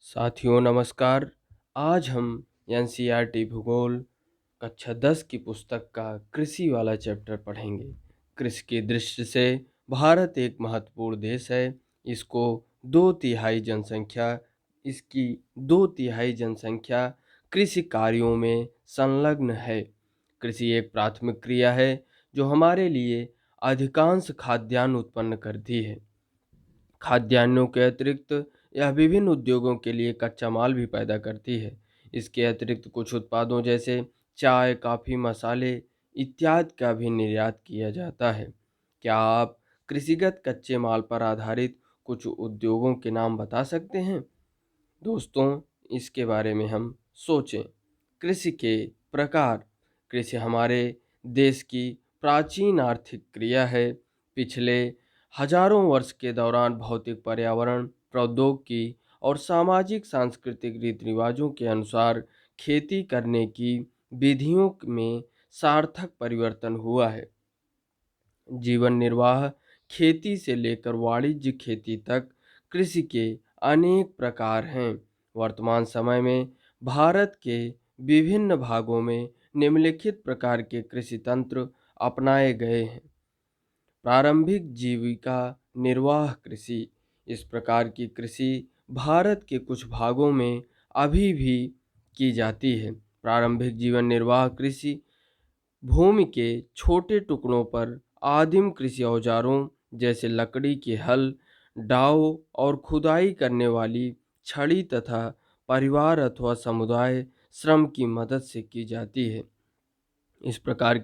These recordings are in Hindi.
साथियों नमस्कार। आज हम एनसीईआरटी भूगोल कक्षा 10 की पुस्तक का कृषि वाला चैप्टर पढ़ेंगे। कृषि की दृष्टि से भारत एक महत्वपूर्ण देश है। इसको दो तिहाई जनसंख्या इसकी दो तिहाई जनसंख्या कृषि कार्यों में संलग्न है। कृषि एक प्राथमिक क्रिया है जो हमारे लिए अधिकांश खाद्यान्न उत्पन्न करती है। खाद्यान्नों के अतिरिक्त यह विभिन्न उद्योगों के लिए कच्चा माल भी पैदा करती है। इसके अतिरिक्त कुछ उत्पादों जैसे चाय, कॉफ़ी, मसाले इत्यादि का भी निर्यात किया जाता है। क्या आप कृषिगत कच्चे माल पर आधारित कुछ उद्योगों के नाम बता सकते हैं? दोस्तों, इसके बारे में हम सोचें। कृषि के प्रकार। कृषि हमारे देश की प्राचीन आर्थिक क्रिया है। पिछले हजारों वर्ष के दौरान भौतिक पर्यावरण, प्रौद्योगिकी और सामाजिक सांस्कृतिक रीति रिवाजों के अनुसार खेती करने की विधियों में सार्थक परिवर्तन हुआ है। जीवन निर्वाह खेती से लेकर वाणिज्य खेती तक कृषि के अनेक प्रकार हैं। वर्तमान समय में भारत के विभिन्न भागों में निम्नलिखित प्रकार के कृषि तंत्र अपनाए गए हैं। प्रारंभिक जीविका निर्वाह कृषि। इस प्रकार की कृषि भारत के कुछ भागों में अभी भी की जाती है। प्रारंभिक जीवन निर्वाह कृषि भूमि के छोटे टुकड़ों पर आदिम कृषि औजारों जैसे लकड़ी के हल, डाव और खुदाई करने वाली छड़ी तथा परिवार अथवा समुदाय श्रम की मदद से की जाती है। इस प्रकार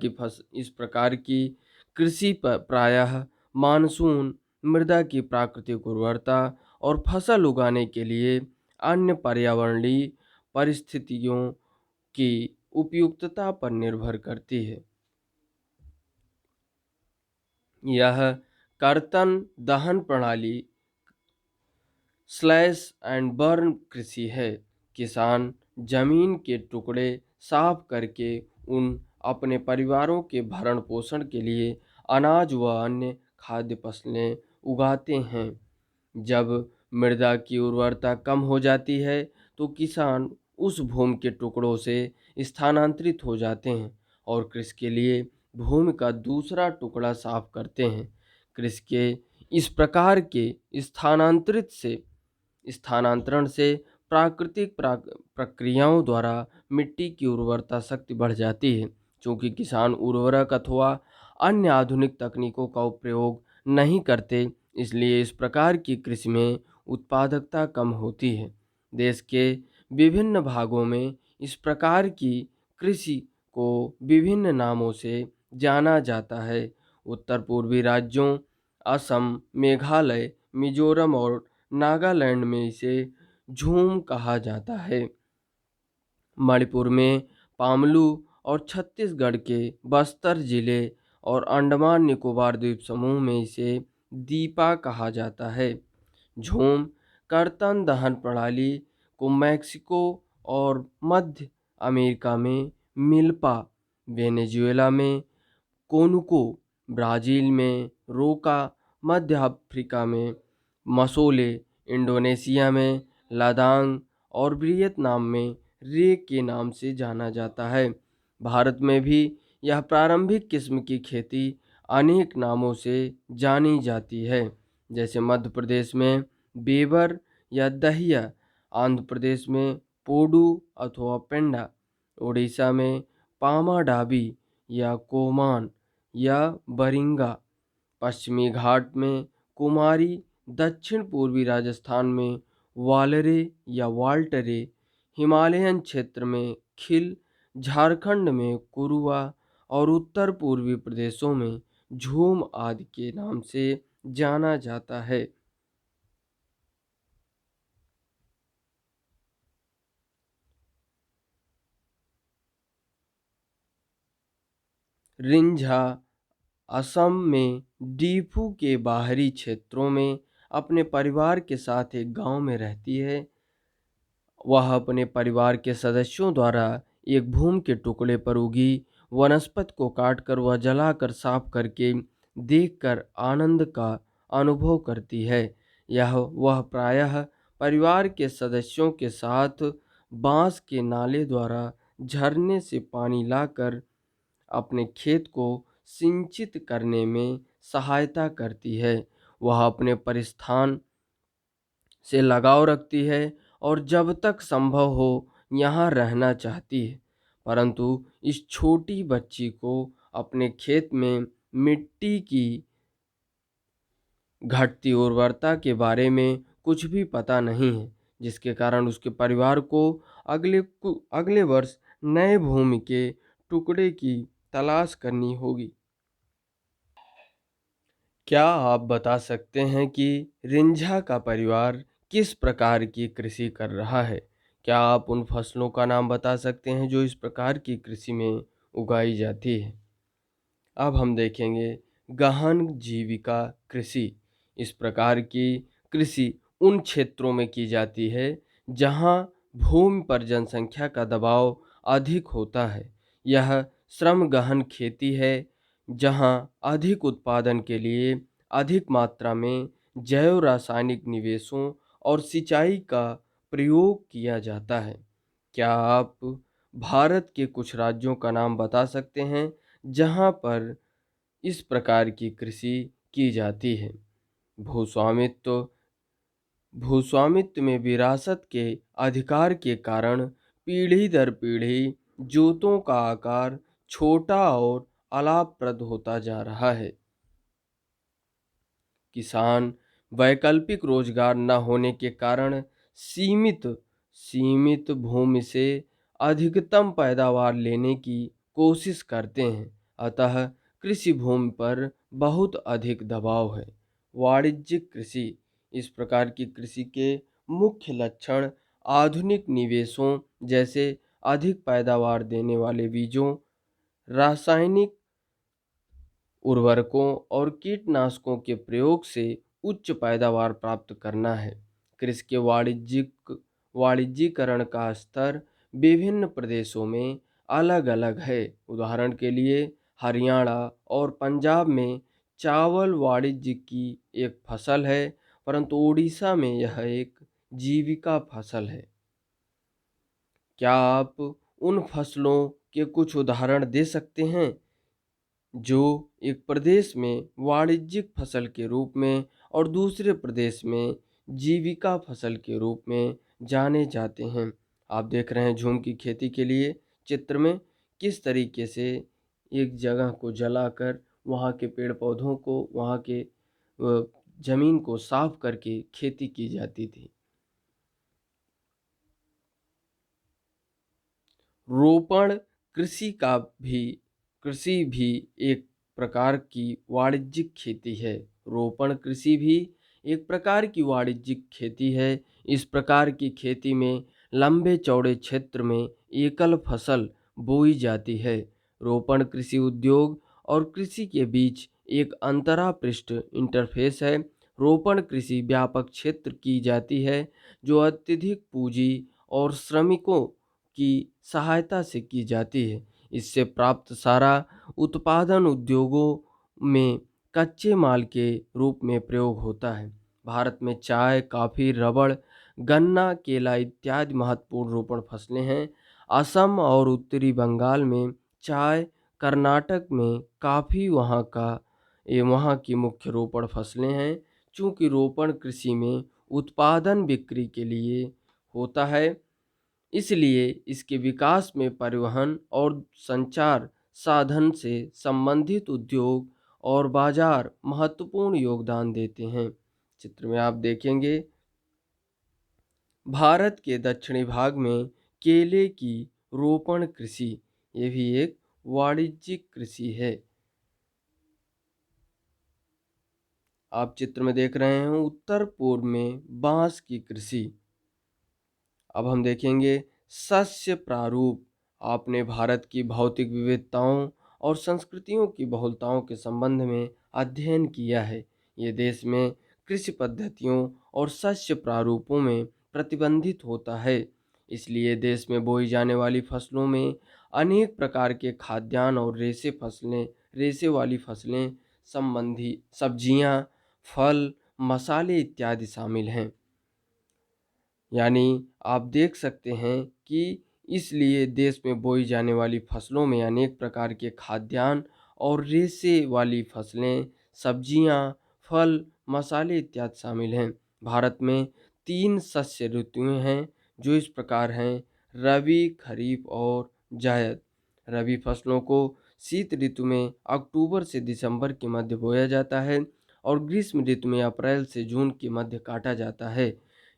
की कृषि प्रायः मानसून, मृदा की प्राकृतिक उर्वरता और फसल उगाने के लिए अन्य पर्यावरणीय परिस्थितियों की उपयुक्तता पर निर्भर करती है। यह कर्तन दहन प्रणाली स्लैश एंड बर्न कृषि है। किसान जमीन के टुकड़े साफ करके उन अपने परिवारों के भरण पोषण के लिए अनाज व अन्य खाद्य फसलें उगाते हैं। जब मृदा की उर्वरता कम हो जाती है तो किसान उस भूमि के टुकड़ों से स्थानांतरित हो जाते हैं और कृषि के लिए भूमि का दूसरा टुकड़ा साफ करते हैं। कृषि के इस प्रकार के स्थानांतरण से प्राकृतिक प्रक्रियाओं द्वारा मिट्टी की उर्वरता शक्ति बढ़ जाती है। चूँकि किसान उर्वरक अथवा अन्य आधुनिक तकनीकों का उपयोग नहीं करते, इसलिए इस प्रकार की कृषि में उत्पादकता कम होती है। देश के विभिन्न भागों में इस प्रकार की कृषि को विभिन्न नामों से जाना जाता है। उत्तर पूर्वी राज्यों असम, मेघालय, मिजोरम और नागालैंड में इसे झूम कहा जाता है। मणिपुर में पामलू और छत्तीसगढ़ के बस्तर जिले और अंडमान निकोबार द्वीप समूह में इसे दीपा कहा जाता है। झूम कर्तन दहन प्रणाली को मैक्सिको और मध्य अमेरिका में मिल्पा, वेनेजुएला में कोनुको, ब्राज़ील में रोका, मध्य अफ्रीका में मसोले, इंडोनेशिया में लादांग और वियतनाम में रे के नाम से जाना जाता है। भारत में भी यह प्रारंभिक किस्म की खेती अनेक नामों से जानी जाती है, जैसे मध्य प्रदेश में बेबर या दहिया, आंध्र प्रदेश में पोडू अथवा पेंडा, उड़ीसा में पामा डाबी या कोमान या बरिंगा, पश्चिमी घाट में कुमारी, दक्षिण पूर्वी राजस्थान में वालरे या वाल्टरे, हिमालयन क्षेत्र में खिल, झारखंड में कुरुआ और उत्तर पूर्वी प्रदेशों में झूम आदि के नाम से जाना जाता है। रिंझा असम में डीफू के बाहरी क्षेत्रों में अपने परिवार के साथ एक गांव में रहती है। वह अपने परिवार के सदस्यों द्वारा एक भूमि के टुकड़े पर उगी वनस्पति को काटकर व जलाकर साफ करके देखकर आनंद का अनुभव करती है। यह वह प्रायः परिवार के सदस्यों के साथ बांस के नाले द्वारा झरने से पानी लाकर अपने खेत को सिंचित करने में सहायता करती है। वह अपने परिस्थान से लगाव रखती है और जब तक संभव हो यहाँ रहना चाहती है। परंतु इस छोटी बच्ची को अपने खेत में मिट्टी की घटती उर्वरता के बारे में कुछ भी पता नहीं है, जिसके कारण उसके परिवार को अगले वर्ष नए भूमि के टुकड़े की तलाश करनी होगी। क्या आप बता सकते हैं कि रिंझा का परिवार किस प्रकार की कृषि कर रहा है? क्या आप उन फसलों का नाम बता सकते हैं जो इस प्रकार की कृषि में उगाई जाती है? अब हम देखेंगे गहन जीविका कृषि। इस प्रकार की कृषि उन क्षेत्रों में की जाती है जहां भूमि पर जनसंख्या का दबाव अधिक होता है। यह श्रम गहन खेती है जहां अधिक उत्पादन के लिए अधिक मात्रा में जैव रासायनिक निवेशों और सिंचाई का प्रयोग किया जाता है। क्या आप भारत के कुछ राज्यों का नाम बता सकते हैं जहां पर इस प्रकार की कृषि की जाती है? भूस्वामित्व भूस्वामित्व में विरासत के अधिकार के कारण पीढ़ी दर पीढ़ी जोतों का आकार छोटा और अलाभप्रद होता जा रहा है। किसान वैकल्पिक रोजगार न होने के कारण सीमित सीमित भूमि से अधिकतम पैदावार लेने की कोशिश करते हैं। अतः कृषि भूमि पर बहुत अधिक दबाव है। वाणिज्यिक कृषि। इस प्रकार की कृषि के मुख्य लक्षण आधुनिक निवेशों जैसे अधिक पैदावार देने वाले बीजों, रासायनिक उर्वरकों और कीटनाशकों के प्रयोग से उच्च पैदावार प्राप्त करना है। कृषि के वाणिज्यीकरण का स्तर विभिन्न प्रदेशों में अलग-अलग है। उदाहरण के लिए हरियाणा और पंजाब में चावल वाणिज्य की एक फसल है, परंतु उड़ीसा में यह एक जीविका फसल है। क्या आप उन फसलों के कुछ उदाहरण दे सकते हैं जो एक प्रदेश में वाणिज्यिक फसल के रूप में और दूसरे प्रदेश में जीविका फसल के रूप में जाने जाते हैं? आप देख रहे हैं झूम की खेती के लिए चित्र में किस तरीके से एक जगह को जलाकर वहाँ के पेड़ पौधों को, वहाँ के जमीन को साफ करके खेती की जाती थी। रोपण कृषि का भी कृषि भी एक प्रकार की वाणिज्यिक खेती है। रोपण कृषि भी एक प्रकार की वाणिज्यिक खेती है। इस प्रकार की खेती में लंबे चौड़े क्षेत्र में एकल फसल बोई जाती है। रोपण कृषि उद्योग और कृषि के बीच एक अंतरापृष्ठ इंटरफेस है। रोपण कृषि व्यापक क्षेत्र की जाती है जो अत्यधिक पूंजी और श्रमिकों की सहायता से की जाती है। इससे प्राप्त सारा उत्पादन उद्योगों में कच्चे माल के रूप में प्रयोग होता है। भारत में चाय, कॉफी, रबड़, गन्ना, केला इत्यादि महत्वपूर्ण रोपण फसलें हैं। असम और उत्तरी बंगाल में चाय, कर्नाटक में कॉफी वहाँ की मुख्य रोपण फसलें हैं। चूँकि रोपण कृषि में उत्पादन बिक्री के लिए होता है, इसलिए इसके विकास में परिवहन और संचार साधन से संबंधित उद्योग और बाजार महत्वपूर्ण योगदान देते हैं। चित्र में आप देखेंगे भारत के दक्षिणी भाग में केले की रोपण कृषि, ये भी एक वाणिज्यिक कृषि है। आप चित्र में देख रहे हैं उत्तर पूर्व में बांस की कृषि। अब हम देखेंगे सस्य प्रारूप। आपने भारत की भौतिक विविधताओं और संस्कृतियों की बहुलताओं के संबंध में अध्ययन किया है। ये देश में कृषि पद्धतियों और सस्य प्रारूपों में प्रतिबंधित होता है। इसलिए देश में बोई जाने वाली फसलों में अनेक प्रकार के खाद्यान्न और रेशे वाली फसलें, संबंधी सब्जियां, फल, मसाले इत्यादि शामिल हैं। यानी आप देख सकते हैं कि इसलिए देश में बोई जाने वाली फसलों में अनेक प्रकार के खाद्यान्न और रेशे वाली फसलें, सब्जियां, फल, मसाले इत्यादि शामिल हैं। भारत में 3 शस्य ऋतुएं हैं जो इस प्रकार हैं: रबी, खरीफ और जायद। रबी फसलों को शीत ऋतु में अक्टूबर से दिसंबर के मध्य बोया जाता है और ग्रीष्म ऋतु में अप्रैल से जून के मध्य काटा जाता है।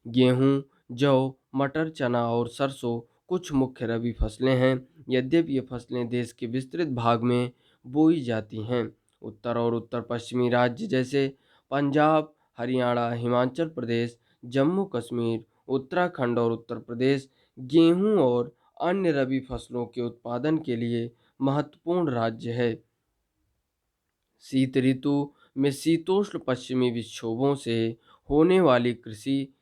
गेहूं, जौ, मटर, चना और सरसों कुछ मुख्य रबी फसलें हैं। यद्यपि ये फसलें देश के विस्तृत भाग में बोई जाती हैं। उत्तर और उत्तर पश्चिमी राज्य जैसे पंजाब, हरियाणा, हिमाचल प्रदेश, जम्मू कश्मीर, उत्तराखंड और उत्तर प्रदेश गेहूं और अन्य रबी फसलों के उत्पादन के लिए महत्वपूर्ण राज्य है। शीत ऋतु में शीतोष्ण पश्चिमी विक्षोभों से होने वाली कृषि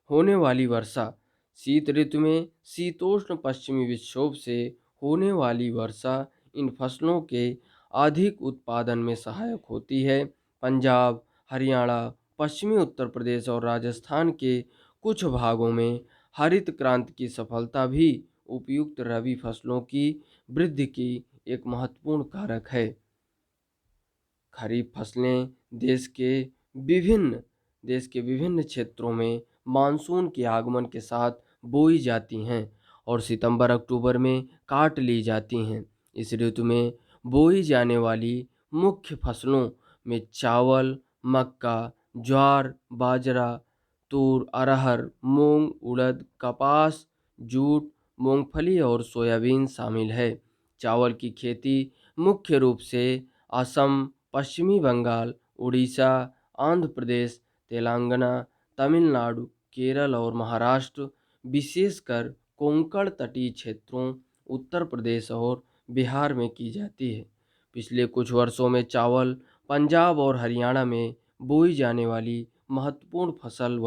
होने वाली वर्षा शीत ऋतु में शीतोष्ण पश्चिमी विक्षोभ से होने वाली वर्षा इन फसलों के अधिक उत्पादन में सहायक होती है। पंजाब, हरियाणा, पश्चिमी उत्तर प्रदेश और राजस्थान के कुछ भागों में हरित क्रांति की सफलता भी उपयुक्त रबी फसलों की वृद्धि की एक महत्वपूर्ण कारक है। खरीफ फसलें विभिन्न देश के विभिन्न क्षेत्रों में मानसून के आगमन के साथ बोई जाती हैं और सितंबर अक्टूबर में काट ली जाती हैं। इस ऋतु में बोई जाने वाली मुख्य फसलों में चावल, मक्का, ज्वार, बाजरा, तूर, अरहर, मूंग, उड़द, कपास, जूट, मूंगफली और सोयाबीन शामिल है। चावल की खेती मुख्य रूप से असम, पश्चिमी बंगाल, उड़ीसा, आंध्र प्रदेश, तेलंगाना, तमिलनाडु, केरल और महाराष्ट्र, विशेषकर कोंकण तटीय क्षेत्रों, उत्तर प्रदेश और बिहार में की जाती है। पिछले कुछ वर्षों में चावल पंजाब और हरियाणा में बोई जाने वाली महत्वपूर्ण फसल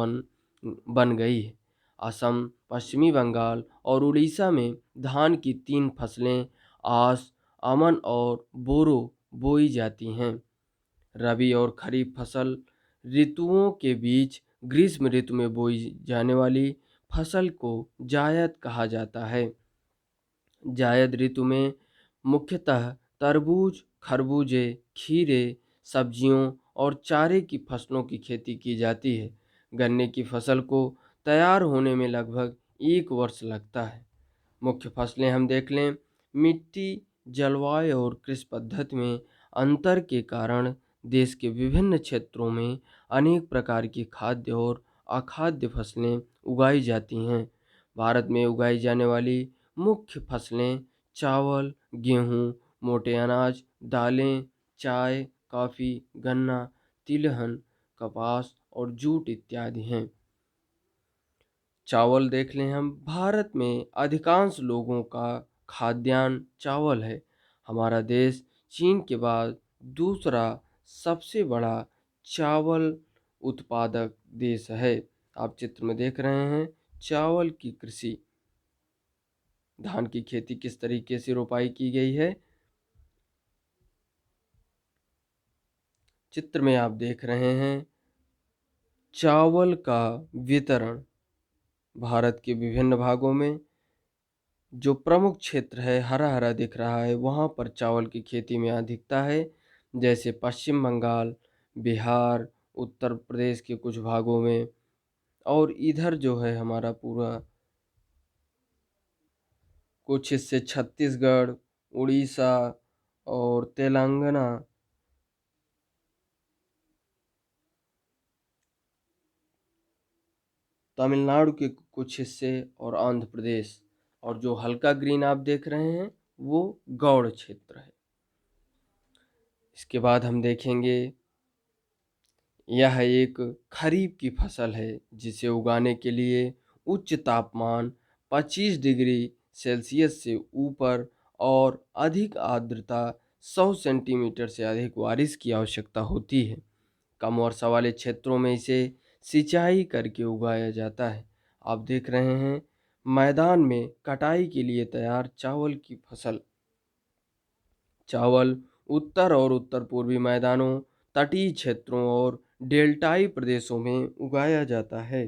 बन गई है। असम, पश्चिमी बंगाल और उड़ीसा में धान की 3 फसलें आस, अमन और बोरो बोई जाती हैं। रबी और खरीफ फसल ऋतुओं के बीच ग्रीष्म ऋतु में बोई जाने वाली फसल को जायद कहा जाता है। जायद ऋतु में मुख्यतः तरबूज, खरबूजे, खीरे, सब्जियों और चारे की फसलों की खेती की जाती है। गन्ने की फसल को तैयार होने में लगभग 1 वर्ष लगता है। मुख्य फसलें हम देख लें, मिट्टी, जलवायु और कृषि पद्धति में अंतर के कारण देश के विभिन्न क्षेत्रों में अनेक प्रकार की खाद्य और अखाद्य फसलें उगाई जाती हैं। भारत में उगाई जाने वाली मुख्य फसलें चावल, गेहूं, मोटे अनाज, दालें, चाय, कॉफ़ी, गन्ना, तिलहन, कपास और जूट इत्यादि हैं। चावल देख लें हम, भारत में अधिकांश लोगों का खाद्यान्न चावल है। हमारा देश चीन के बाद दूसरा सबसे बड़ा चावल उत्पादक देश है। आप चित्र में देख रहे हैं चावल की कृषि, धान की खेती किस तरीके से रोपाई की गई है। चित्र में आप देख रहे हैं चावल का वितरण भारत के विभिन्न भागों में। जो प्रमुख क्षेत्र है हरा हरा दिख रहा है, वहाँ पर चावल की खेती में अधिकता है, जैसे पश्चिम बंगाल, बिहार, उत्तर प्रदेश के कुछ भागों में। और इधर जो है हमारा पूरा कुछ हिस्से छत्तीसगढ़, उड़ीसा और तेलंगाना, तमिलनाडु के कुछ हिस्से और आंध्र प्रदेश। और जो हल्का ग्रीन आप देख रहे हैं वो गौड़ क्षेत्र है। इसके बाद हम देखेंगे, यह एक खरीफ की फसल है जिसे उगाने के लिए उच्च तापमान 25 डिग्री सेल्सियस से ऊपर और अधिक आर्द्रता 100 सेंटीमीटर से अधिक बारिश की आवश्यकता होती है। कम वर्षा वाले क्षेत्रों में इसे सिंचाई करके उगाया जाता है। आप देख रहे हैं मैदान में कटाई के लिए तैयार चावल की फसल। चावल उत्तर और उत्तर पूर्वी मैदानों, तटीय क्षेत्रों और डेल्टाई प्रदेशों में उगाया जाता है।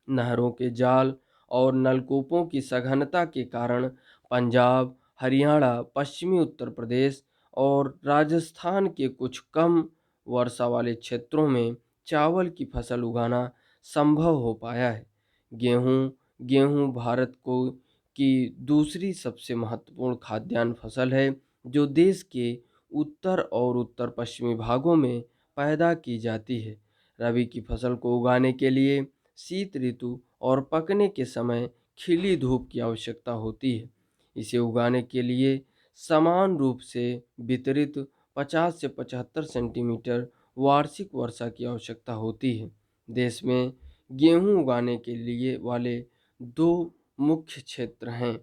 नहरों के जाल और नलकूपों की सघनता के कारण पंजाब, हरियाणा, पश्चिमी उत्तर प्रदेश और राजस्थान के कुछ कम वर्षा वाले क्षेत्रों में चावल की फसल उगाना संभव हो पाया है। गेहूँ गेहूँ भारत को की दूसरी सबसे महत्वपूर्ण खाद्यान्न फसल है, जो देश के उत्तर और उत्तर पश्चिमी भागों में पैदा की जाती है। रबी की फसल को उगाने के लिए शीत ऋतु और पकने के समय खिली धूप की आवश्यकता होती है। इसे उगाने के लिए समान रूप से वितरित 50 से 75 सेंटीमीटर वार्षिक वर्षा की आवश्यकता होती है। देश में गेहूं उगाने के लिए वाले दो मुख्य क्षेत्र हैं।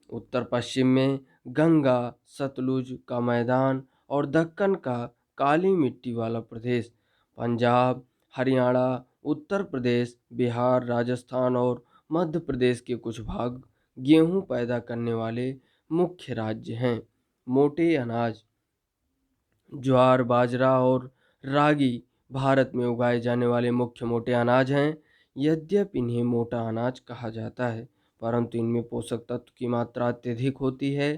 उत्तर पश्चिम में गंगा सतलुज का मैदान और दक्कन का काली मिट्टी वाला प्रदेश। पंजाब, हरियाणा, उत्तर प्रदेश, बिहार, राजस्थान और मध्य प्रदेश के कुछ भाग गेहूं पैदा करने वाले मुख्य राज्य हैं। मोटे अनाज ज्वार, बाजरा और रागी भारत में उगाए जाने वाले मुख्य मोटे अनाज हैं। यद्यपि इन्हें मोटा अनाज कहा जाता है, परंतु इनमें पोषक तत्व की मात्रा अत्यधिक होती है।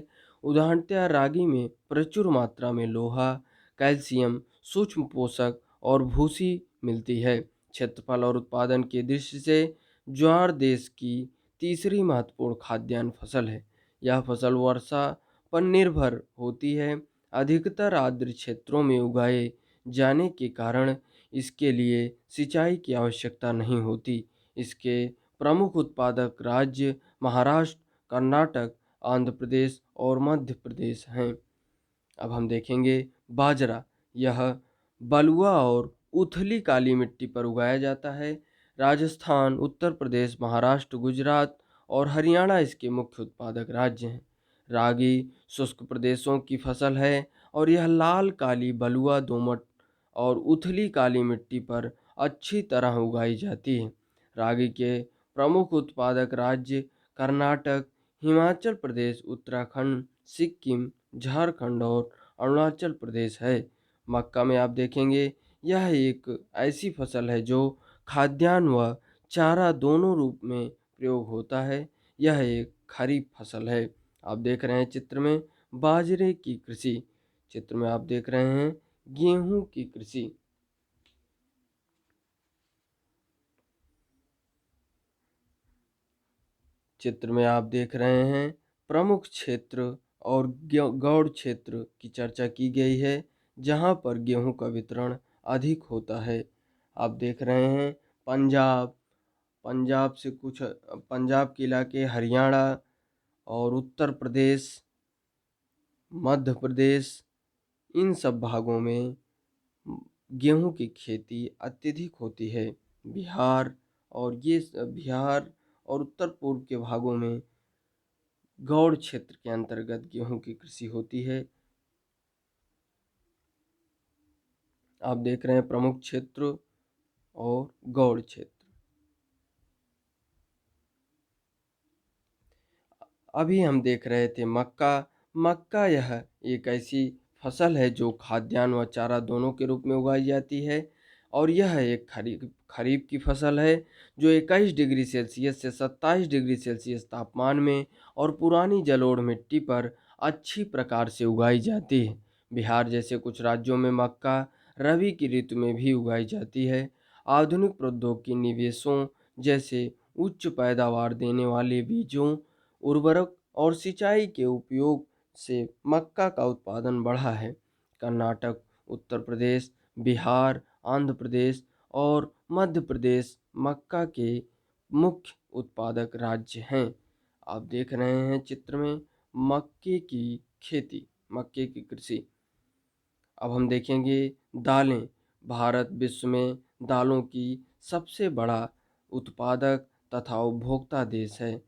उदाहरणतः रागी में प्रचुर मात्रा में लोहा, कैल्शियम, सूक्ष्म पोषक और भूसी मिलती है। क्षेत्रफल और उत्पादन की दृष्टि से ज्वार देश की तीसरी महत्वपूर्ण खाद्यान्न फसल है। यह फसल वर्षा पर निर्भर होती है। अधिकतर आर्द्र क्षेत्रों में उगाए जाने के कारण इसके लिए सिंचाई की आवश्यकता नहीं होती। इसके प्रमुख उत्पादक राज्य महाराष्ट्र, कर्नाटक, आंध्र प्रदेश और मध्य प्रदेश हैं। अब हम देखेंगे बाजरा। यह बलुआ और उथली काली मिट्टी पर उगाया जाता है। राजस्थान, उत्तर प्रदेश, महाराष्ट्र, गुजरात और हरियाणा इसके मुख्य उत्पादक राज्य हैं। रागी शुष्क प्रदेशों की फसल है और यह लाल काली बलुआ दोमट और उथली काली मिट्टी पर अच्छी तरह उगाई जाती है। रागी के प्रमुख उत्पादक राज्य कर्नाटक, हिमाचल प्रदेश, उत्तराखंड, सिक्किम, झारखंड और अरुणाचल प्रदेश है। मक्का में आप देखेंगे यह एक ऐसी फसल है जो खाद्यान्न व चारा दोनों रूप में प्रयोग होता है। यह एक खरीफ फसल है। आप देख रहे हैं चित्र में बाजरे की कृषि। चित्र में आप देख रहे हैं गेहूं की कृषि। चित्र में आप देख रहे हैं प्रमुख क्षेत्र और गौड़ क्षेत्र की चर्चा की गई है, जहां पर गेहूं का वितरण अधिक होता है। आप देख रहे हैं पंजाब, पंजाब से कुछ पंजाब के इलाके, हरियाणा और उत्तर प्रदेश, मध्य प्रदेश, इन सब भागों में गेहूं की खेती अत्यधिक होती है। बिहार बिहार और उत्तर पूर्व के भागों में गौड़ क्षेत्र के अंतर्गत गेहूं की कृषि होती है। आप देख रहे हैं प्रमुख क्षेत्र और गौड़ क्षेत्र। अभी हम देख रहे थे मक्का। मक्का यह एक ऐसी फसल है जो खाद्यान्न व चारा दोनों के रूप में उगाई जाती है और यह एक खरीफ की फसल है जो 21 डिग्री सेल्सियस से 27 डिग्री सेल्सियस तापमान में और पुरानी जलोढ़ मिट्टी पर अच्छी प्रकार से उगाई जाती है। बिहार जैसे कुछ राज्यों में मक्का रबी की ऋतु में भी उगाई जाती है। आधुनिक प्रौद्योगिकी निवेशों जैसे उच्च पैदावार देने वाले बीजों, उर्वरक और सिंचाई के उपयोग से मक्का का उत्पादन बढ़ा है। कर्नाटक, उत्तर प्रदेश, बिहार, आंध्र प्रदेश और मध्य प्रदेश मक्का के मुख्य उत्पादक राज्य हैं। आप देख रहे हैं चित्र में मक्के की खेती, मक्के की कृषि। अब हम देखेंगे दालें। भारत विश्व में दालों की सबसे बड़ा उत्पादक तथा उपभोक्ता देश है।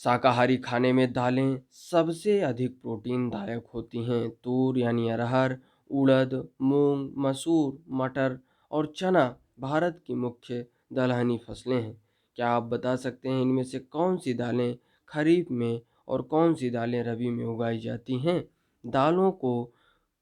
शाकाहारी खाने में दालें सबसे अधिक प्रोटीनदायक होती हैं। तूर यानी अरहर, उड़द, मूंग, मसूर, मटर और चना भारत की मुख्य दलहनी फसलें हैं। क्या आप बता सकते हैं इनमें से कौन सी दालें खरीफ में और कौन सी दालें रबी में उगाई जाती हैं? दालों को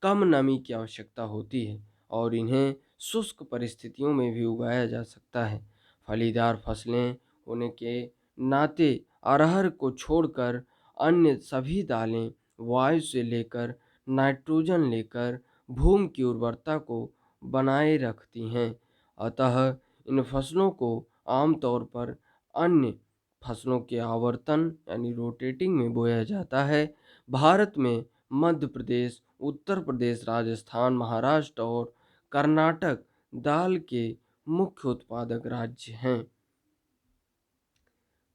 कम नमी की आवश्यकता होती है और इन्हें शुष्क परिस्थितियों में भी उगाया जा सकता है। फलीदार फसलें होने के नाते अरहर को छोड़कर अन्य सभी दालें वायु से लेकर नाइट्रोजन लेकर भूमि की उर्वरता को बनाए रखती हैं। अतः इन फसलों को आमतौर पर अन्य फसलों के आवर्तन यानी रोटेटिंग में बोया जाता है। भारत में मध्य प्रदेश, उत्तर प्रदेश, राजस्थान, महाराष्ट्र और कर्नाटक दाल के मुख्य उत्पादक राज्य हैं।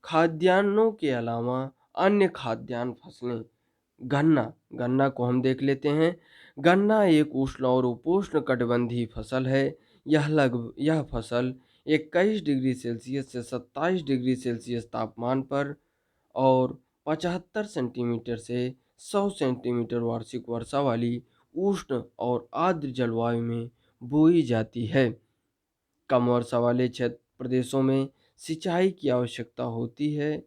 खाद्यान्नों के अलावा अन्य खाद्यान्न फसलें, गन्ना गन्ना को हम देख लेते हैं। गन्ना एक उष्ण और उपोष्ण कटिबंधीय फसल है। यह फसल 21 डिग्री सेल्सियस से 27 डिग्री सेल्सियस तापमान पर और 75 सेंटीमीटर से 100 सेंटीमीटर वार्षिक वर्षा वाली उष्ण और आर्द्र जलवायु में बोई जाती है। कम वर्षा वाले क्षेत्र प्रदेशों में सिंचाई की आवश्यकता होती है।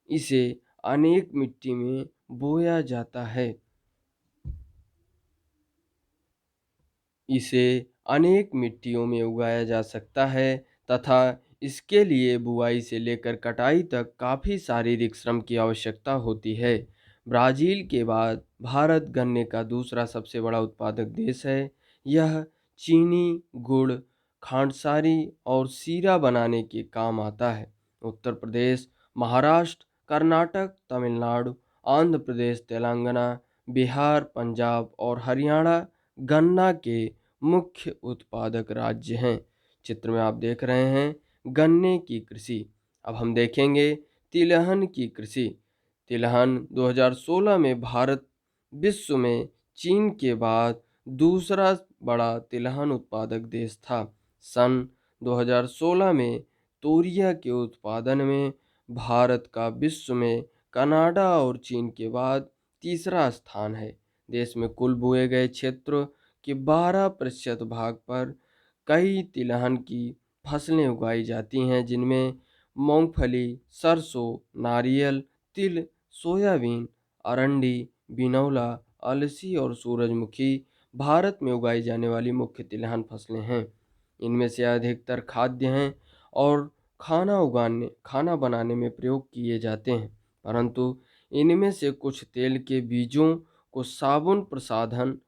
इसे अनेक मिट्टी में बोया जाता है। इसे अनेक मिट्टियों में उगाया जा सकता है तथा इसके लिए बुआई से लेकर कटाई तक काफ़ी शारीरिक श्रम की आवश्यकता होती है। ब्राज़ील के बाद भारत गन्ने का दूसरा सबसे बड़ा उत्पादक देश है। यह चीनी, गुड़, खांडसारी और शीरा बनाने के काम आता है। उत्तर प्रदेश, महाराष्ट्र, कर्नाटक, तमिलनाडु, आंध्र प्रदेश, तेलंगाना, बिहार, पंजाब और हरियाणा गन्ना के मुख्य उत्पादक राज्य हैं। चित्र में आप देख रहे हैं गन्ने की कृषि। अब हम देखेंगे तिलहन की कृषि। तिलहन 2016 में भारत विश्व में चीन के बाद दूसरा बड़ा तिलहन उत्पादक देश था। सन 2016 में तोरिया के उत्पादन में भारत का विश्व में कनाडा और चीन के बाद तीसरा स्थान है। देश में कुल बोए गए क्षेत्र के 12% भाग पर कई तिलहन की फसलें उगाई जाती हैं, जिनमें मूंगफली, सरसों, नारियल, तिल, सोयाबीन, अरंडी, बिनौला, अलसी और सूरजमुखी भारत में उगाई जाने वाली मुख्य तिलहन फसलें हैं। इनमें से अधिकतर खाद्य हैं और खाना बनाने में प्रयोग किए जाते हैं, परंतु इनमें से कुछ तेल के बीजों को साबुन, प्रसाधन,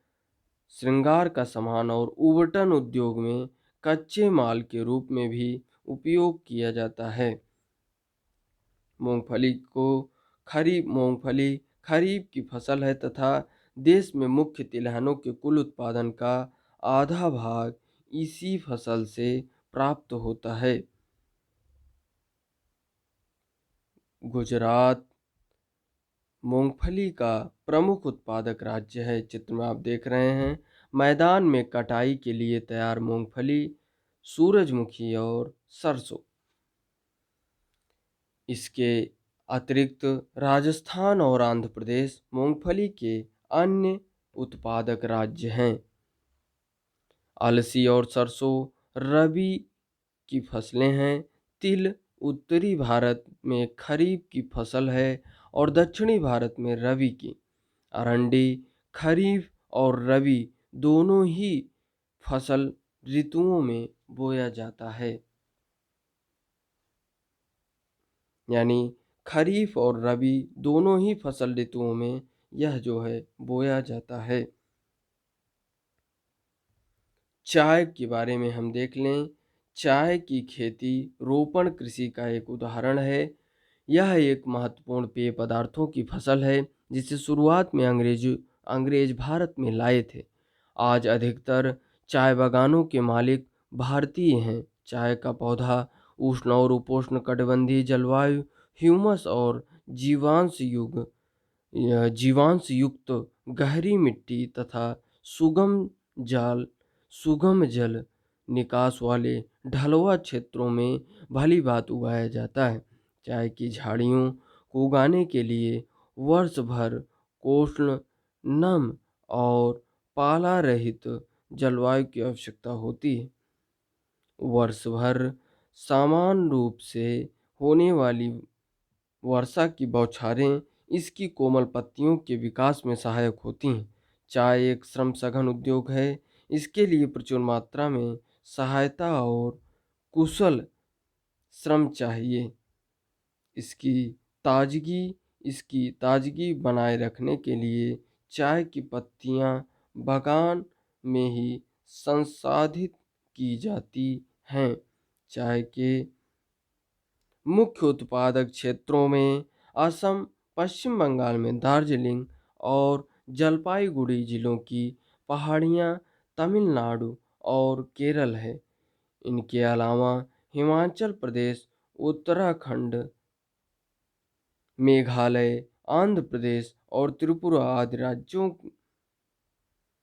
श्रृंगार का सामान और उबटन उद्योग में कच्चे माल के रूप में भी उपयोग किया जाता है। मूंगफली खरीफ की फसल है तथा देश में मुख्य तिलहनों के कुल उत्पादन का आधा भाग इसी फसल से प्राप्त होता है। गुजरात मूंगफली का प्रमुख उत्पादक राज्य है। चित्र में आप देख रहे हैं मैदान में कटाई के लिए तैयार मूंगफली, सूरजमुखी और सरसों। इसके अतिरिक्त राजस्थान और आंध्र प्रदेश मूंगफली के अन्य उत्पादक राज्य हैं। अलसी और सरसों रबी की फसलें हैं। तिल उत्तरी भारत में खरीफ की फसल है और दक्षिणी भारत में रबी की। अरंडी खरीफ और रबी दोनों ही फसल ऋतुओं में बोया जाता है, यानी खरीफ और रबी दोनों ही फसल ऋतुओं में यह जो है बोया जाता है। चाय के बारे में हम देख लें। चाय की खेती रोपण कृषि का एक उदाहरण है। यह एक महत्वपूर्ण पेय पदार्थों की फसल है जिसे शुरुआत में अंग्रेज भारत में लाए थे। आज अधिकतर चाय बागानों के मालिक भारतीय हैं। चाय का पौधा उष्ण और उपोष्ण कटिबंधीय जलवायु, ह्यूमस और जीवांश युक्त गहरी मिट्टी तथा सुगम जल सुगम जल निकास वाले ढलुआ क्षेत्रों में भली भांति उगाया जाता है। चाय की झाड़ियों को उगाने के लिए वर्ष भर उष्ण, नम और पाला रहित जलवायु की आवश्यकता होती है। वर्ष भर समान रूप से होने वाली वर्षा की बौछारें इसकी कोमल पत्तियों के विकास में सहायक होती हैं। चाय एक श्रम सघन उद्योग है। इसके लिए प्रचुर मात्रा में सहायता और कुशल श्रम चाहिए। इसकी ताजगी इसकी ताजगी बनाए रखने के लिए चाय की पत्तियां बागान में ही संसाधित की जाती हैं। चाय के मुख्य उत्पादक क्षेत्रों में असम, पश्चिम बंगाल में दार्जिलिंग और जलपाईगुड़ी जिलों की पहाड़ियाँ, तमिलनाडु और केरल है। इनके अलावा हिमाचल प्रदेश, उत्तराखंड, मेघालय, आंध्र प्रदेश और त्रिपुरा आदि राज्यों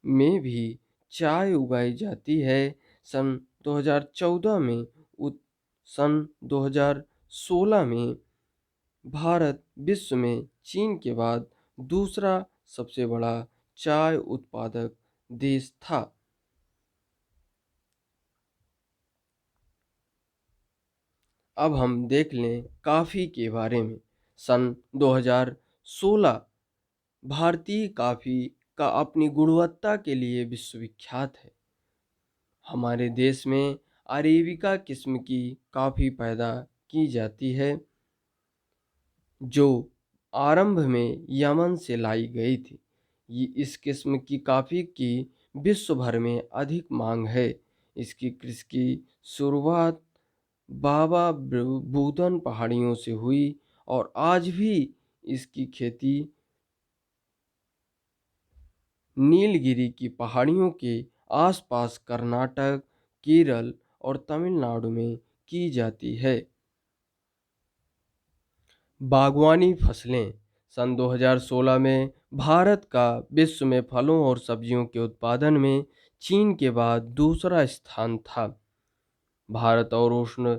में भी चाय उगाई जाती है। सन 2014 में उत, सन 2016 में भारत विश्व में चीन के बाद दूसरा सबसे बड़ा चाय उत्पादक देश था। अब हम देख लें कॉफ़ी के बारे में। सन 2016 भारतीय कॉफ़ी का अपनी गुणवत्ता के लिए विश्वविख्यात है। हमारे देश में अरेबिका किस्म की कॉफ़ी पैदा की जाती है, जो आरंभ में यमन से लाई गई थी। इस किस्म की कॉफ़ी की विश्व भर में अधिक मांग है। इसकी कृषि की शुरुआत बाबा बूदन पहाड़ियों से हुई और आज भी इसकी खेती नीलगिरी की पहाड़ियों के आसपास कर्नाटक, केरल और तमिलनाडु में की जाती है। बागवानी फसलें। सन 2016 में भारत का विश्व में फलों और सब्जियों के उत्पादन में चीन के बाद दूसरा स्थान था। भारत और उष्ण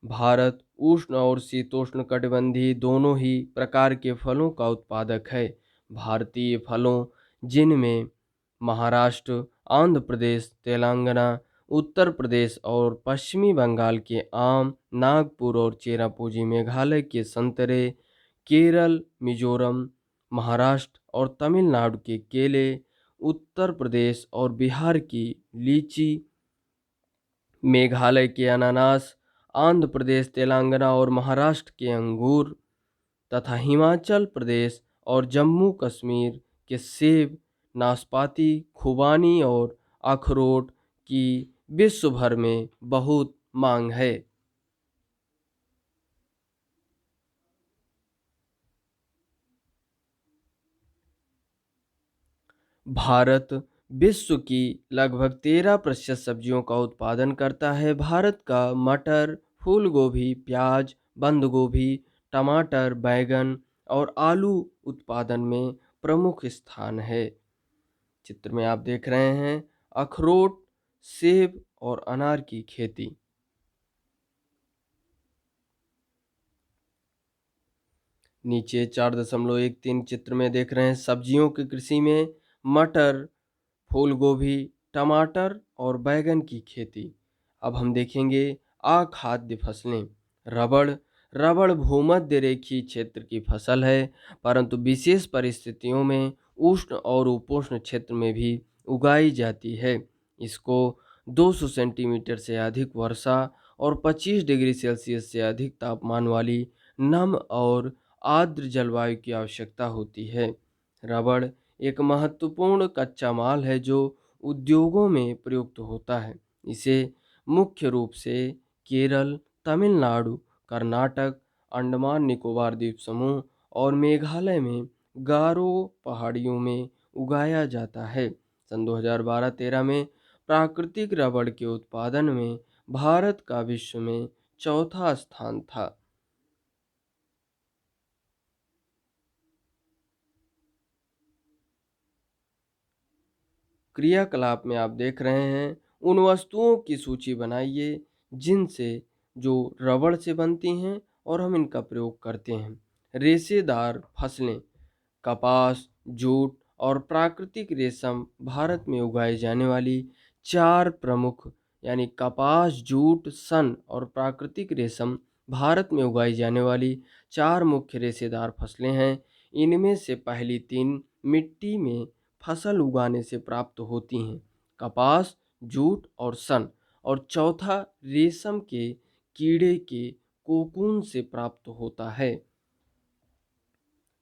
भारत उष्ण और शीतोष्णकटिबंधीय दोनों ही प्रकार के फलों का उत्पादक है। भारतीय फलों, जिनमें महाराष्ट्र, आंध्र प्रदेश, तेलंगाना, उत्तर प्रदेश और पश्चिमी बंगाल के आम, नागपुर और चेरापूंजी मेघालय के संतरे, केरल, मिजोरम, महाराष्ट्र और तमिलनाडु के केले, उत्तर प्रदेश और बिहार की लीची, मेघालय के अनानास, आंध्र प्रदेश, तेलंगाना और महाराष्ट्र के अंगूर तथा हिमाचल प्रदेश और जम्मू कश्मीर के सेब, नाशपाती, खुबानी और अखरोट की विश्व भर में बहुत मांग है। भारत विश्व की लगभग 13% सब्जियों का उत्पादन करता है। भारत का मटर, फूल गोभी, प्याज, बंद गोभी, टमाटर, बैंगन और आलू उत्पादन में प्रमुख स्थान है। चित्र में आप देख रहे हैं अखरोट, सेब और अनार की खेती। नीचे 4.13 चित्र में देख रहे हैं सब्जियों की कृषि में मटर, फूल गोभी, टमाटर और बैंगन की खेती। अब हम देखेंगे अखाद्य फसलें। रबड़। रबड़ भूमध्य रेखीय क्षेत्र की फसल है, परंतु विशेष परिस्थितियों में उष्ण और उपोष्ण क्षेत्र में भी उगाई जाती है। इसको 200 सेंटीमीटर से अधिक वर्षा और 25 डिग्री सेल्सियस से अधिक तापमान वाली नम और आर्द्र जलवायु की आवश्यकता होती है। रबड़ एक महत्वपूर्ण कच्चा माल है जो उद्योगों में प्रयुक्त होता है। इसे मुख्य रूप से केरल, तमिलनाडु, कर्नाटक, अंडमान निकोबार द्वीप समूह और मेघालय में गारो पहाड़ियों में उगाया जाता है। सन 2012-13 में प्राकृतिक रबड़ के उत्पादन में भारत का विश्व में चौथा स्थान था। क्रियाकलाप में आप देख रहे हैं उन वस्तुओं की सूची बनाइए जिनसे जो रबड़ से बनती हैं और हम इनका प्रयोग करते हैं। रेशेदार फसलें। कपास, जूट और प्राकृतिक रेशम भारत में उगाई जाने वाली चार प्रमुख यानी कपास, जूट, सन और प्राकृतिक रेशम भारत में उगाई जाने वाली चार मुख्य रेशेदार फसलें हैं। इनमें से पहली तीन मिट्टी में फसल उगाने से प्राप्त होती हैं, कपास, जूट और सन, और चौथा रेशम के कीड़े के कोकून से प्राप्त होता है,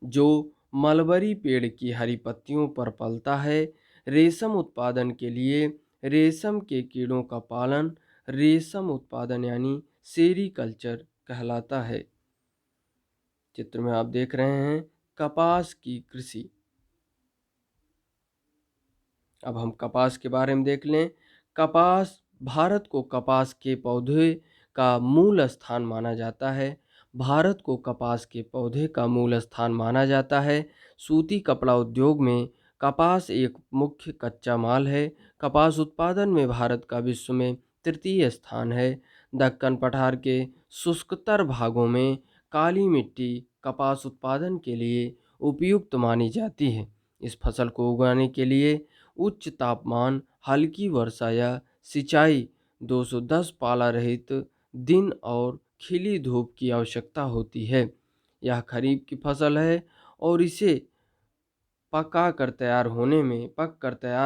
जो मलबरी पेड़ की हरी पत्तियों पर पलता है। रेशम उत्पादन के लिए रेशम के कीड़ों का पालन रेशम उत्पादन यानी सेरीकल्चर कहलाता है। चित्र में आप देख रहे हैं कपास की कृषि। अब हम कपास के बारे में देख लें। कपास भारत को कपास के पौधे का मूल स्थान माना जाता है। भारत को कपास के पौधे का मूल स्थान माना जाता है। सूती कपड़ा उद्योग में कपास एक मुख्य कच्चा माल है। कपास उत्पादन में भारत का विश्व में तृतीय स्थान है। दक्कन पठार के शुष्कतर भागों में काली मिट्टी कपास उत्पादन के लिए उपयुक्त मानी जाती है। इस फसल को उगाने के लिए उच्च तापमान, हल्की वर्षा या सिंचाई, 210 पाला रहित दिन और खिली धूप की आवश्यकता होती है। यह खरीफ की फसल है और इसे पक कर तैयार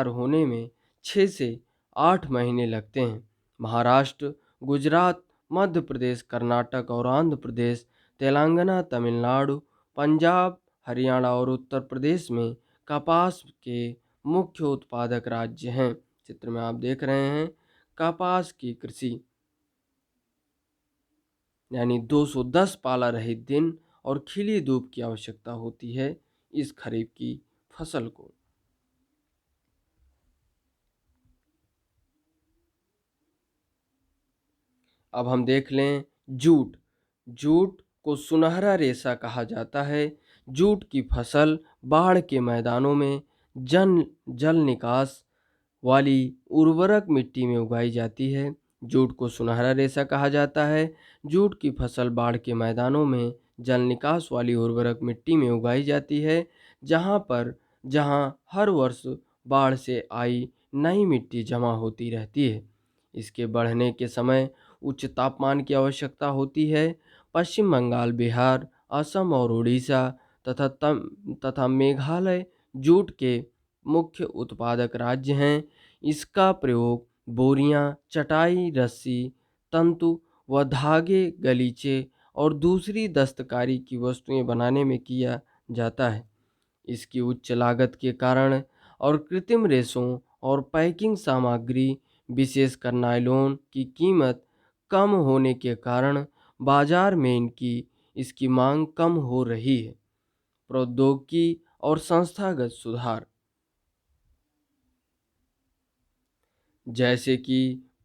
होने में 6 से 8 महीने लगते हैं। महाराष्ट्र, गुजरात, मध्य प्रदेश, कर्नाटक और आंध्र प्रदेश, तेलंगाना, तमिलनाडु, पंजाब, हरियाणा और उत्तर प्रदेश में कपास के मुख्य उत्पादक राज्य हैं। चित्र में आप देख रहे हैं कपास की कृषि यानी 210 पाला रहित दिन और खिली धूप की आवश्यकता होती है इस खरीफ की फसल को। अब हम देख लें जूट। जूट को सुनहरा रेशा कहा जाता है। जूट की फसल बाढ़ के मैदानों में जल निकास वाली उर्वरक मिट्टी में उगाई जाती है। जूट को सुनहरा रेशा कहा जाता है। जूट की फसल बाढ़ के मैदानों में जल निकास वाली उर्वरक मिट्टी में उगाई जाती है, जहां हर वर्ष बाढ़ से आई नई मिट्टी जमा होती रहती है। इसके बढ़ने के समय उच्च तापमान की आवश्यकता होती है। पश्चिम बंगाल, बिहार, असम और उड़ीसा तथा मेघालय जूट के मुख्य उत्पादक राज्य हैं। इसका प्रयोग बोरियां, चटाई, रस्सी, तंतु व धागे, गलीचे और दूसरी दस्तकारी की वस्तुएं बनाने में किया जाता है। इसकी उच्च लागत के कारण और कृत्रिम रेशों और पैकिंग सामग्री, विशेषकर नायलॉन की कीमत कम होने के कारण बाजार में इसकी मांग कम हो रही है। प्रौद्योगिकी और संस्थागत सुधार, जैसे कि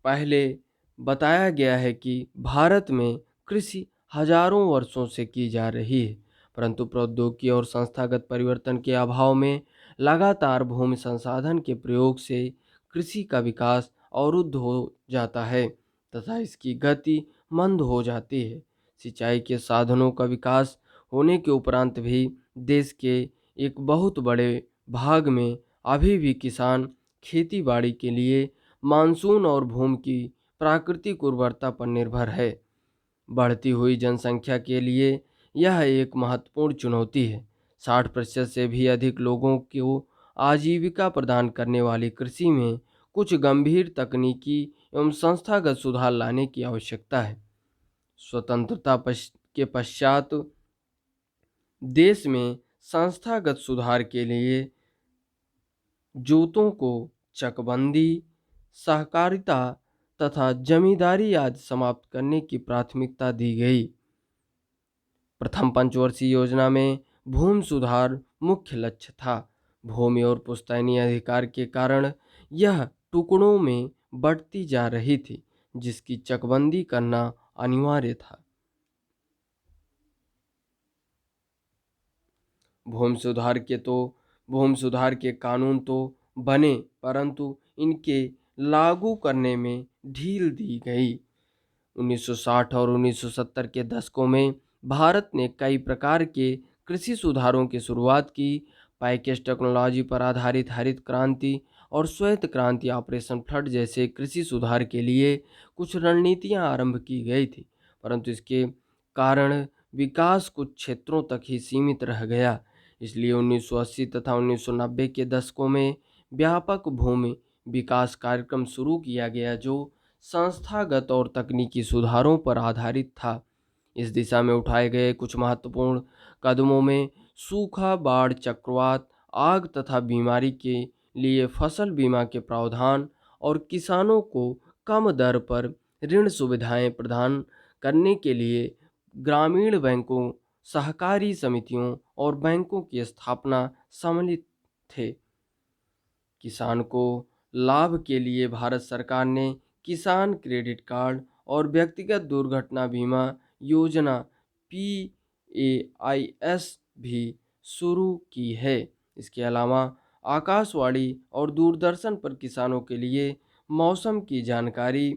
पहले बताया गया है कि भारत में कृषि हजारों वर्षों से की जा रही है, परंतु प्रौद्योगिकी और संस्थागत परिवर्तन के अभाव में लगातार भूमि संसाधन के प्रयोग से कृषि का विकास अवरुद्ध हो जाता है तथा इसकी गति मंद हो जाती है। सिंचाई के साधनों का विकास होने के उपरांत भी देश के एक बहुत बड़े भाग में अभी भी किसान खेती बाड़ी के लिए मानसून और भूमि की प्राकृतिक उर्वरता पर निर्भर है। बढ़ती हुई जनसंख्या के लिए यह एक महत्वपूर्ण चुनौती है। 60% से भी अधिक लोगों को आजीविका प्रदान करने वाली कृषि में कुछ गंभीर तकनीकी एवं संस्थागत सुधार लाने की आवश्यकता है। के पश्चात देश में संस्थागत सुधार के लिए जोतों को चकबंदी, सहकारिता तथा जमींदारी आदि समाप्त करने की प्राथमिकता दी गई। प्रथम पंचवर्षीय योजना में भूमि सुधार मुख्य लक्ष्य था। भूमि और पुश्तैनी अधिकार के कारण यह टुकड़ों में बढ़ती जा रही थी, जिसकी चकबंदी करना अनिवार्य था। भूमि सुधार के कानून तो बने, परंतु इनके लागू करने में ढील दी गई। 1960 और 1970 के दशकों में भारत ने कई प्रकार के कृषि सुधारों की शुरुआत की। पैकेज टेक्नोलॉजी पर आधारित हरित क्रांति और श्वेत क्रांति, ऑपरेशन फ्लड जैसे कृषि सुधार के लिए कुछ रणनीतियां आरंभ की गई थी, परंतु इसके कारण विकास कुछ क्षेत्रों तक ही सीमित रह गया। इसलिए 1980 तथा 1990 के दशकों में व्यापक भूमि विकास कार्यक्रम शुरू किया गया, जो संस्थागत और तकनीकी सुधारों पर आधारित था। इस दिशा में उठाए गए कुछ महत्वपूर्ण कदमों में सूखा, बाढ़, चक्रवात, आग तथा बीमारी के लिए फसल बीमा के प्रावधान और किसानों को कम दर पर ऋण सुविधाएं प्रदान करने के लिए ग्रामीण बैंकों, सहकारी समितियों और बैंकों की स्थापना सम्मिलित थे। किसान को लाभ के लिए भारत सरकार ने किसान क्रेडिट कार्ड और व्यक्तिगत दुर्घटना बीमा योजना PAIS भी शुरू की है। इसके अलावा आकाशवाणी और दूरदर्शन पर किसानों के लिए मौसम की जानकारी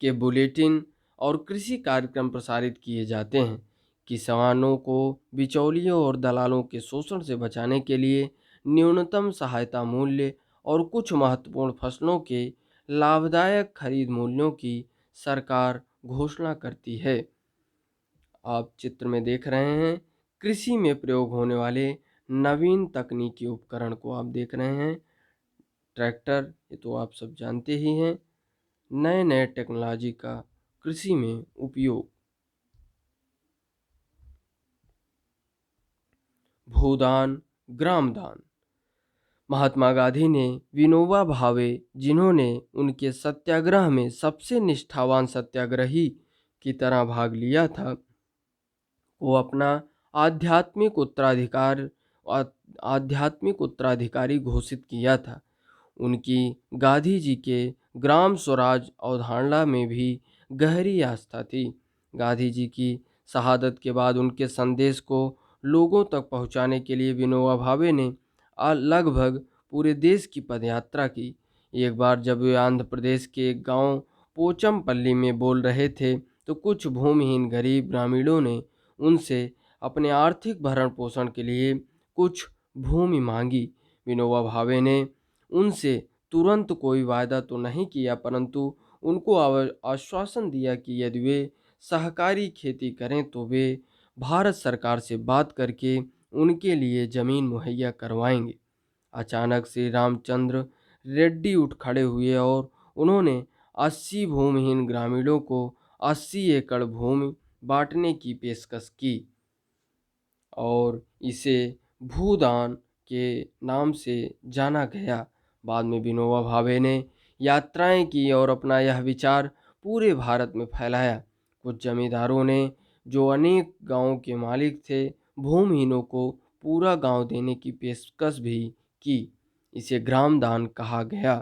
के बुलेटिन और कृषि कार्यक्रम प्रसारित किए जाते हैं। किसानों को बिचौलियों और दलालों के शोषण से बचाने के लिए न्यूनतम सहायता मूल्य और कुछ महत्वपूर्ण फसलों के लाभदायक खरीद मूल्यों की सरकार घोषणा करती है। आप चित्र में देख रहे हैं, कृषि में प्रयोग होने वाले नवीन तकनीकी उपकरण को आप देख रहे हैं। ट्रैक्टर, ये तो आप सब जानते ही हैं। नए नए टेक्नोलॉजी का कृषि में उपयोग। भूदान, ग्रामदान। महात्मा गांधी ने विनोबा भावे, जिन्होंने उनके सत्याग्रह में सबसे निष्ठावान सत्याग्रही की तरह भाग लिया था, को अपना आध्यात्मिक उत्तराधिकार आध्यात्मिक उत्तराधिकारी घोषित किया था। उनकी गांधी जी के ग्राम स्वराज अवधारणा में भी गहरी आस्था थी। गांधी जी की शहादत के बाद उनके संदेश को लोगों तक पहुंचाने के लिए विनोबा भावे ने लगभग पूरे देश की पदयात्रा की। एक बार जब वे आंध्र प्रदेश के एक गांव पोचमपल्ली में बोल रहे थे, तो कुछ भूमिहीन गरीब ग्रामीणों ने उनसे अपने आर्थिक भरण पोषण के लिए कुछ भूमि मांगी। विनोबा भावे ने उनसे तुरंत कोई वायदा तो नहीं किया, परंतु उनको आश्वासन दिया कि यदि वे सहकारी खेती करें तो वे भारत सरकार से बात करके उनके लिए जमीन मुहैया करवाएंगे। अचानक श्री रामचंद्र रेड्डी उठ खड़े हुए और उन्होंने 80 भूमिहीन ग्रामीणों को 80 एकड़ भूमि बांटने की पेशकश की और इसे भूदान के नाम से जाना गया। बाद में विनोबा भावे ने यात्राएं की और अपना यह विचार पूरे भारत में फैलाया। कुछ जमींदारों ने, जो अनेक गांवों के मालिक थे, भूमिहीनों को पूरा गांव देने की पेशकश भी की। इसे ग्राम दान कहा गया।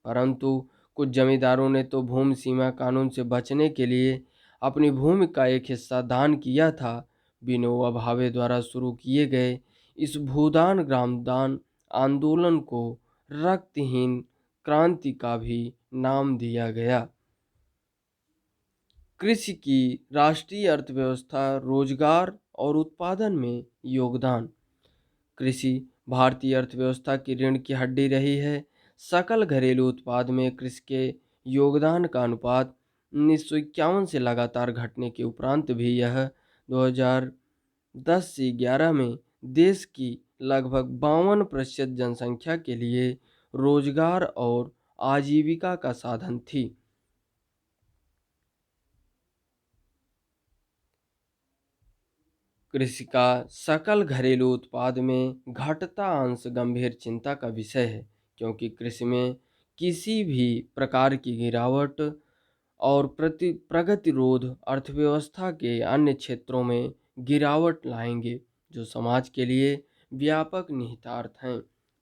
परंतु कुछ जमींदारों ने तो भूमि सीमा कानून से बचने के लिए अपनी भूमि का एक हिस्सा दान किया था। विनोबा भावे द्वारा शुरू किए गए इस भूदान ग्रामदान आंदोलन को रक्तहीन क्रांति का भी नाम दिया गया। कृषि की राष्ट्रीय अर्थव्यवस्था, रोजगार और उत्पादन में योगदान। कृषि भारतीय अर्थव्यवस्था की रीढ़ की हड्डी रही है। सकल घरेलू उत्पाद में कृषि के योगदान का अनुपात 1951 से लगातार घटने के उपरांत भी यह 2010 से 11 में देश की लगभग 52% जनसंख्या के लिए रोजगार और आजीविका का साधन थी। कृषि का सकल घरेलू उत्पाद में घटता अंश गंभीर चिंता का विषय है, क्योंकि कृषि में किसी भी प्रकार की गिरावट और प्रगतिरोध अर्थव्यवस्था के अन्य क्षेत्रों में गिरावट लाएंगे, जो समाज के लिए व्यापक निहितार्थ हैं।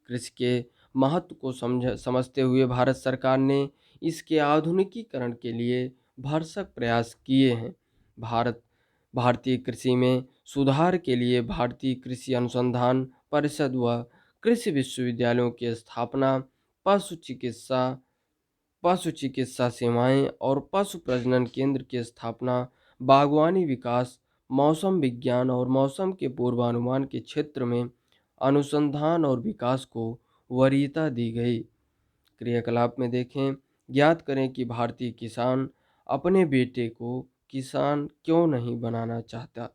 कृषि के महत्व को समझते हुए भारत सरकार ने इसके आधुनिकीकरण के लिए भरसक प्रयास किए हैं। भारतीय कृषि में सुधार के लिए भारतीय कृषि अनुसंधान परिषद व कृषि विश्वविद्यालयों की स्थापना, पशु चिकित्सा पशु चिकित्सा सेवाएं और पशु प्रजनन केंद्र की स्थापना, बागवानी विकास, मौसम विज्ञान और मौसम के पूर्वानुमान के क्षेत्र में अनुसंधान और विकास को वरीयता दी गई। क्रियाकलाप में देखें, ज्ञात करें कि भारतीय किसान अपने बेटे को किसान क्यों नहीं बनाना चाहता।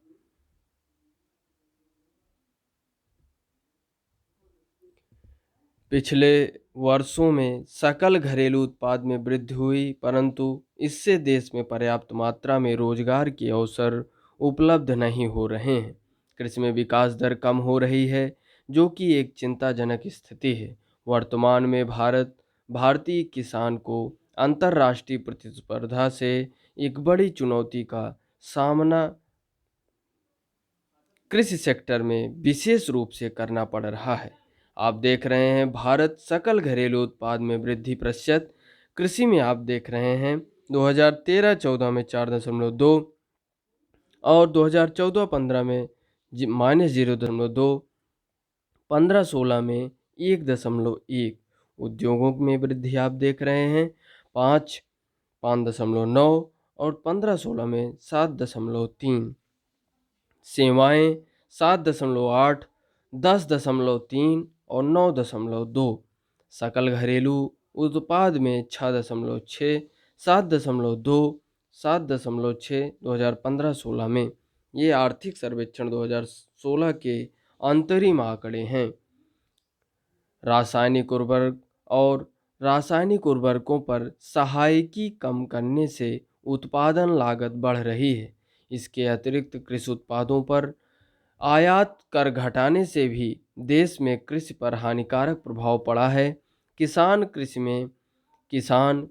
पिछले वर्षों में सकल घरेलू उत्पाद में वृद्धि हुई, परंतु इससे देश में पर्याप्त मात्रा में रोजगार के अवसर उपलब्ध नहीं हो रहे हैं। कृषि में विकास दर कम हो रही है, जो कि एक चिंताजनक स्थिति है। वर्तमान में भारतीय किसान को अंतर्राष्ट्रीय प्रतिस्पर्धा से एक बड़ी चुनौती का सामना कृषि सेक्टर में विशेष रूप से करना पड़ रहा है। आप देख रहे हैं भारत सकल घरेलू उत्पाद में वृद्धि प्रतिशत कृषि में आप देख रहे हैं 2013-14 में 4.2 और 2014-15 में -0.2, 15-16 में 1.1। उद्योगों में वृद्धि आप देख रहे हैं 5.9 और 15-16 में 7.3। सेवाएं 7.8, 10.3 और 9.2। सकल घरेलू उत्पाद में 6.6, 7.2, 7.6 2015-16 में। ये आर्थिक सर्वेक्षण 2016 के अंतरिम आंकड़े हैं। रासायनिक उर्वरक और रासायनिक उर्वरकों पर सहायकी कम करने से उत्पादन लागत बढ़ रही है। इसके अतिरिक्त कृषि उत्पादों पर आयात कर घटाने से भी देश में कृषि पर हानिकारक प्रभाव पड़ा है। किसान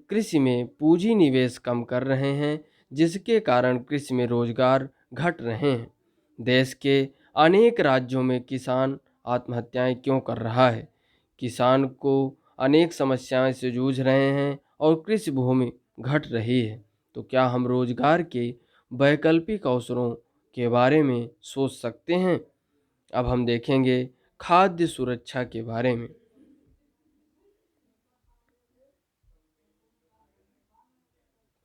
कृषि में पूंजी निवेश कम कर रहे हैं, जिसके कारण कृषि में रोजगार घट रहे हैं। देश के अनेक राज्यों में किसान आत्महत्याएं क्यों कर रहा है? किसान को अनेक समस्याएं से जूझ रहे हैं और कृषि भूमि घट रही है। तो क्या हम रोजगार के वैकल्पिक अवसरों के बारे में सोच सकते हैं? अब हम देखेंगे खाद्य सुरक्षा के बारे में।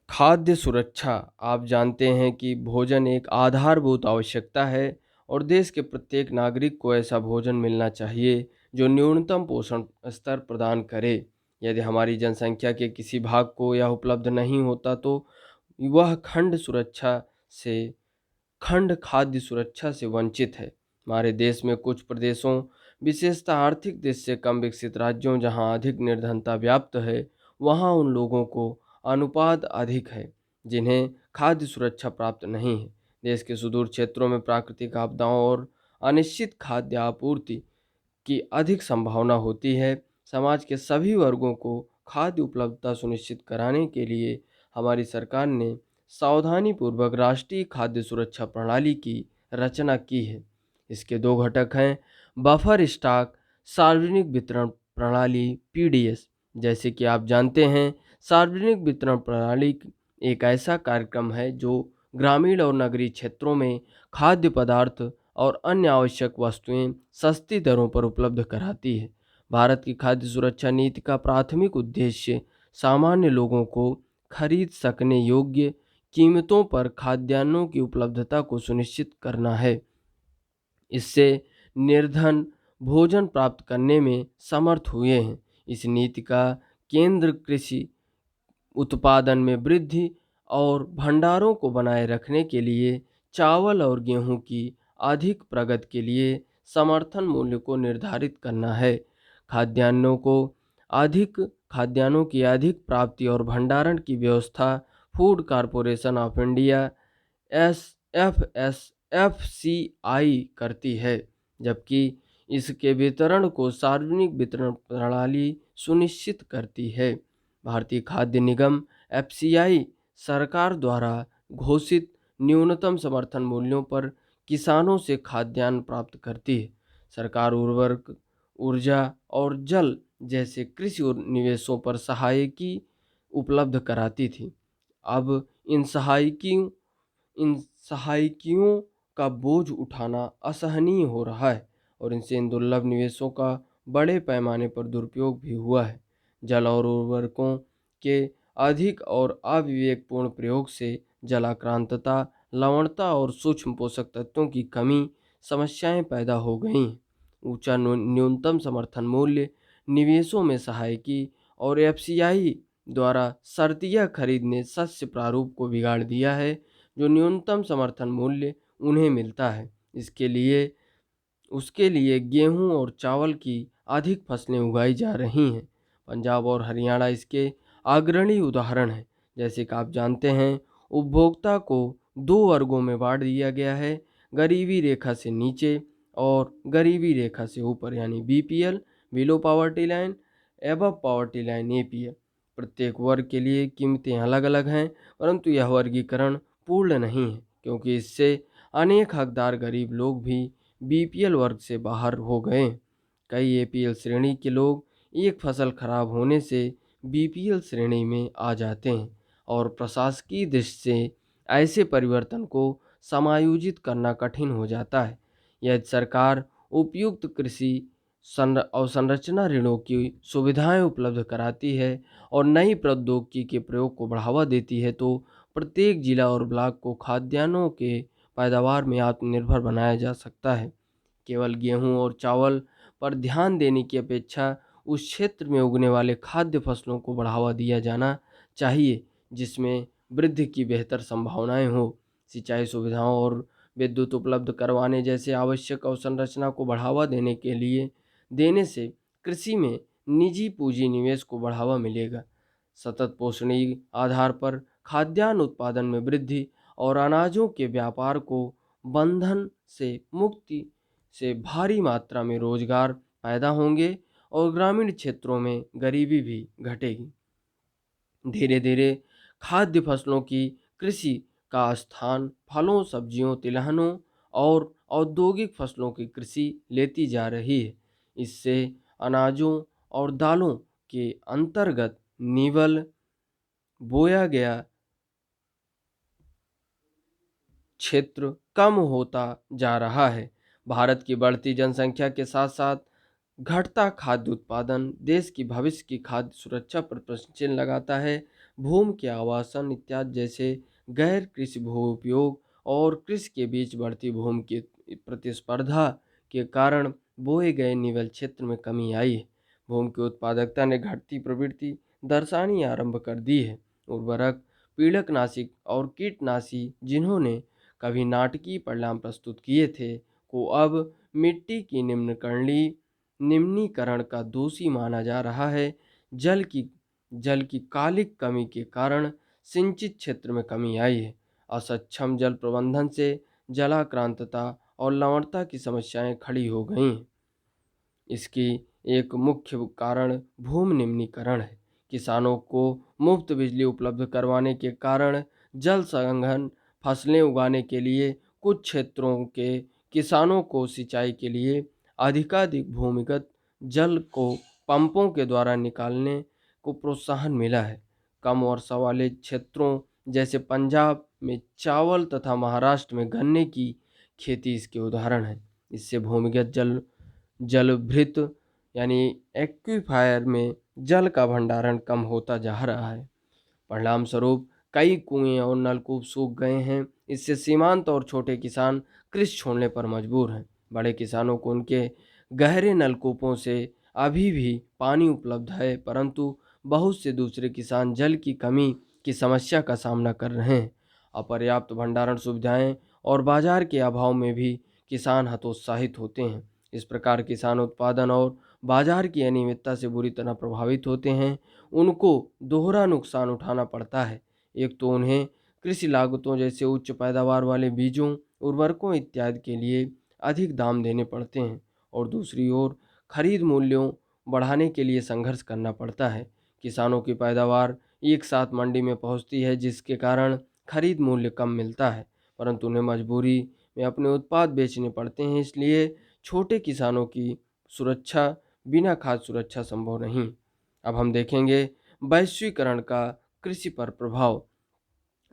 खाद्य सुरक्षा, आप जानते हैं कि भोजन एक आधारभूत आवश्यकता है और देश के प्रत्येक नागरिक को ऐसा भोजन मिलना चाहिए जो न्यूनतम पोषण स्तर प्रदान करे। यदि हमारी जनसंख्या के किसी भाग को यह उपलब्ध नहीं होता तो वह से खंड खाद्य सुरक्षा से वंचित है। हमारे देश में कुछ प्रदेशों, विशेषतः आर्थिक दृष्टि से कम विकसित राज्यों जहां अधिक निर्धनता व्याप्त है, वहां उन लोगों को अनुपात अधिक है जिन्हें खाद्य सुरक्षा प्राप्त नहीं है। देश के सुदूर क्षेत्रों में प्राकृतिक आपदाओं और अनिश्चित खाद्य आपूर्ति की अधिक संभावना होती है। समाज के सभी वर्गों को खाद्य उपलब्धता सुनिश्चित कराने के लिए हमारी सरकार ने सावधानीपूर्वक राष्ट्रीय खाद्य सुरक्षा प्रणाली की रचना की है। इसके दो घटक हैं, बफर स्टॉक सार्वजनिक वितरण प्रणाली (पीडीएस). जैसे कि आप जानते हैं, सार्वजनिक वितरण प्रणाली एक ऐसा कार्यक्रम है जो ग्रामीण और नगरीय क्षेत्रों में खाद्य पदार्थ और अन्य आवश्यक वस्तुएं सस्ती दरों पर उपलब्ध कराती है। भारत की खाद्य सुरक्षा नीति का प्राथमिक उद्देश्य सामान्य लोगों को खरीद सकने योग्य कीमतों पर खाद्यान्नों की उपलब्धता को सुनिश्चित करना है। इससे निर्धन भोजन प्राप्त करने में समर्थ हुए हैं। इस नीति का केंद्र कृषि उत्पादन में वृद्धि और भंडारों को बनाए रखने के लिए चावल और गेहूं की अधिक प्रगति के लिए समर्थन मूल्य को निर्धारित करना है। खाद्यान्नों को खाद्यान्नों की अधिक प्राप्ति और भंडारण की व्यवस्था food corporation of India FCI करती है, जबकि इसके वितरण को सार्वजनिक वितरण प्रणाली सुनिश्चित करती है। भारतीय खाद्य निगम एफसीआई सरकार द्वारा घोषित न्यूनतम समर्थन मूल्यों पर किसानों से खाद्यान्न प्राप्त करती है। सरकार उर्वरक, ऊर्जा और जल जैसे कृषि निवेशों पर सहायकी उपलब्ध कराती थी। अब इन सहायकियों का बोझ उठाना असहनीय हो रहा है और इनसे इन दुर्लभ निवेशों का बड़े पैमाने पर दुरुपयोग भी हुआ है। जल और उर्वरकों के अधिक और अविवेकपूर्ण प्रयोग से जलाक्रांतता, लवणता और सूक्ष्म पोषक तत्वों की कमी समस्याएं पैदा हो गई हैं। ऊंचा न्यूनतम समर्थन मूल्य, निवेशों में सहायकी और एफसीआई द्वारा शर्तिया खरीद ने शस्य प्रारूप को बिगाड़ दिया है। जो न्यूनतम समर्थन मूल्य उन्हें मिलता है, उसके लिए गेहूं और चावल की अधिक फसलें उगाई जा रही हैं। पंजाब और हरियाणा इसके अग्रणी उदाहरण हैं। जैसे कि आप जानते हैं, उपभोक्ता को दो वर्गों में बांट दिया गया है, गरीबी रेखा से नीचे और गरीबी रेखा से ऊपर, यानी BPL below poverty line, above poverty line APL. प्रत्येक वर्ग के लिए कीमतें अलग अलग हैं, परंतु यह वर्गीकरण पूर्ण नहीं है, क्योंकि इससे अनेक हकदार गरीब लोग भी बीपीएल वर्ग से बाहर हो गए। कई एपीएल श्रेणी के लोग एक फसल खराब होने से बीपीएल श्रेणी में आ जाते हैं, और प्रशासकीय दृष्टि से ऐसे परिवर्तन को समायोजित करना कठिन हो जाता है। यदि सरकार उपयुक्त कृषि अवसंरचना ऋणों की सुविधाएं उपलब्ध कराती है और नई प्रौद्योगिकी के प्रयोग को बढ़ावा देती है, तो प्रत्येक जिला और ब्लॉक को खाद्यान्नों के पैदावार में आत्मनिर्भर बनाया जा सकता है। केवल गेहूं और चावल पर ध्यान देने की अपेक्षा उस क्षेत्र में उगने वाले खाद्य फसलों को बढ़ावा दिया जाना चाहिए, जिसमें वृद्धि की बेहतर संभावनाएं हो। सिंचाई सुविधाओं और विद्युत उपलब्ध करवाने जैसे आवश्यक अवसंरचना को बढ़ावा देने से कृषि में निजी पूंजी निवेश को बढ़ावा मिलेगा। सतत पोषणीय आधार पर खाद्यान्न उत्पादन में वृद्धि और अनाजों के व्यापार को बंधन से मुक्ति से भारी मात्रा में रोजगार पैदा होंगे और ग्रामीण क्षेत्रों में गरीबी भी घटेगी। धीरे धीरे खाद्य फसलों की कृषि का स्थान फलों, सब्जियों, तिलहनों और औद्योगिक फसलों की कृषि लेती जा रही है। इससे अनाजों और दालों के अंतर्गत निवल बोया गया क्षेत्र कम होता जा रहा है। भारत की बढ़ती जनसंख्या के साथ साथ घटता खाद्य उत्पादन देश की भविष्य की खाद्य सुरक्षा पर प्रश्न चिन्ह लगाता है। भूमि के आवासन इत्यादि जैसे गैर कृषि भू उपयोग और कृषि के बीच बढ़ती भूमि की प्रतिस्पर्धा के कारण बोए गए निवल क्षेत्र में कमी आई है। भूमि की उत्पादकता ने घटती प्रवृत्ति दर्शानी आरंभ कर दी है। उर्वरक, पीड़कनाशी और कीटनाशी जिन्होंने कभी नाटकीय परिणाम प्रस्तुत किए थे, को अब मिट्टी की निम्नीकरण का दोषी माना जा रहा है। जल की कालिक कमी के कारण सिंचित क्षेत्र में कमी आई है। असक्षम जल प्रबंधन से जलाक्रांतता और लवणता की समस्याएं खड़ी हो गई हैं। इसकी एक मुख्य कारण भूमि निम्नीकरण है। किसानों को मुफ्त बिजली उपलब्ध करवाने के कारण जल संग्रहण फसलें उगाने के लिए कुछ क्षेत्रों के किसानों को सिंचाई के लिए अधिकाधिक भूमिगत जल को पंपों के द्वारा निकालने को प्रोत्साहन मिला है। कम वर्षा वाले क्षेत्रों जैसे पंजाब में चावल तथा महाराष्ट्र में गन्ने की खेती इसके उदाहरण है। इससे भूमिगत जलभृत यानी एक्वीफायर में जल का भंडारण कम होता जा रहा है। परिणाम स्वरूप कई कुएं और नलकूप सूख गए हैं। इससे सीमांत और छोटे किसान कृषि छोड़ने पर मजबूर हैं। बड़े किसानों को उनके गहरे नलकूपों से अभी भी पानी उपलब्ध है, परंतु बहुत से दूसरे किसान जल की कमी की समस्या का सामना कर रहे हैं। अपर्याप्त भंडारण सुविधाएं और बाजार के अभाव में भी किसान हतोत्साहित होते हैं। इस प्रकार किसान उत्पादन और बाजार की अनियमितता से बुरी तरह प्रभावित होते हैं। उनको दोहरा नुकसान उठाना पड़ता है। एक तो उन्हें कृषि लागतों जैसे उच्च पैदावार वाले बीजों, उर्वरकों इत्यादि के लिए अधिक दाम देने पड़ते हैं, और दूसरी ओर खरीद मूल्यों बढ़ाने के लिए संघर्ष करना पड़ता है। किसानों की पैदावार एक साथ मंडी में पहुंचती है, जिसके कारण खरीद मूल्य कम मिलता है, परंतु उन्हें मजबूरी में अपने उत्पाद बेचने पड़ते हैं। इसलिए छोटे किसानों की सुरक्षा बिना खाद्य सुरक्षा संभव नहीं। अब हम देखेंगे वैश्वीकरण का कृषि पर प्रभाव।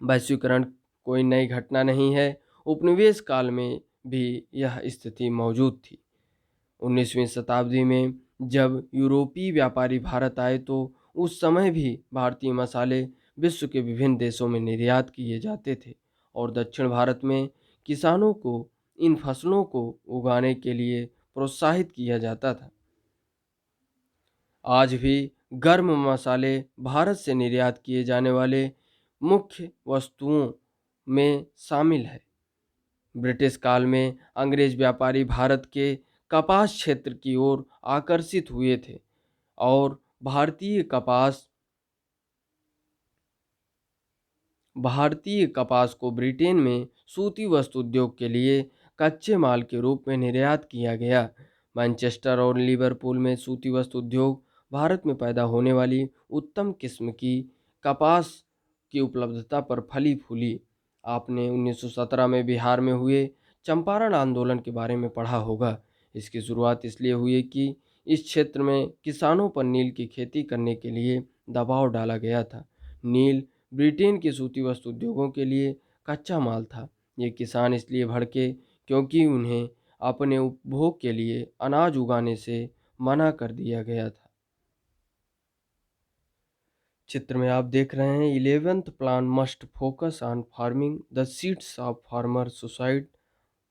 वैश्वीकरण कोई नई घटना नहीं है। उपनिवेश काल में भी यह स्थिति मौजूद थी। 19वीं शताब्दी में जब यूरोपीय व्यापारी भारत आए, तो उस समय भी भारतीय मसाले विश्व के विभिन्न देशों में निर्यात किए जाते थे, और दक्षिण भारत में किसानों को इन फसलों को उगाने के लिए प्रोत्साहित किया जाता था। आज भी गर्म मसाले भारत से निर्यात किए जाने वाले मुख्य वस्तुओं में शामिल है। ब्रिटिश काल में अंग्रेज व्यापारी भारत के कपास क्षेत्र की ओर आकर्षित हुए थे और भारतीय कपास भारतीय कपास को ब्रिटेन में सूती वस्त्र उद्योग के लिए कच्चे माल के रूप में निर्यात किया गया। मैनचेस्टर और लिवरपूल में सूती वस्त्र उद्योग भारत में पैदा होने वाली उत्तम किस्म की कपास की उपलब्धता पर फली फूली। आपने 1917 में बिहार में हुए चंपारण आंदोलन के बारे में पढ़ा होगा। इसकी शुरुआत इसलिए हुई कि इस क्षेत्र में किसानों पर नील की खेती करने के लिए दबाव डाला गया था। नील ब्रिटेन के सूती वस्त्र उद्योगों के लिए कच्चा माल था। ये किसान इसलिए भड़के क्योंकि उन्हें अपने उपभोग के लिए अनाज उगाने से मना कर दिया गया था। चित्र में आप देख रहे हैं 11th plan must focus on farming the seeds of farmer suicide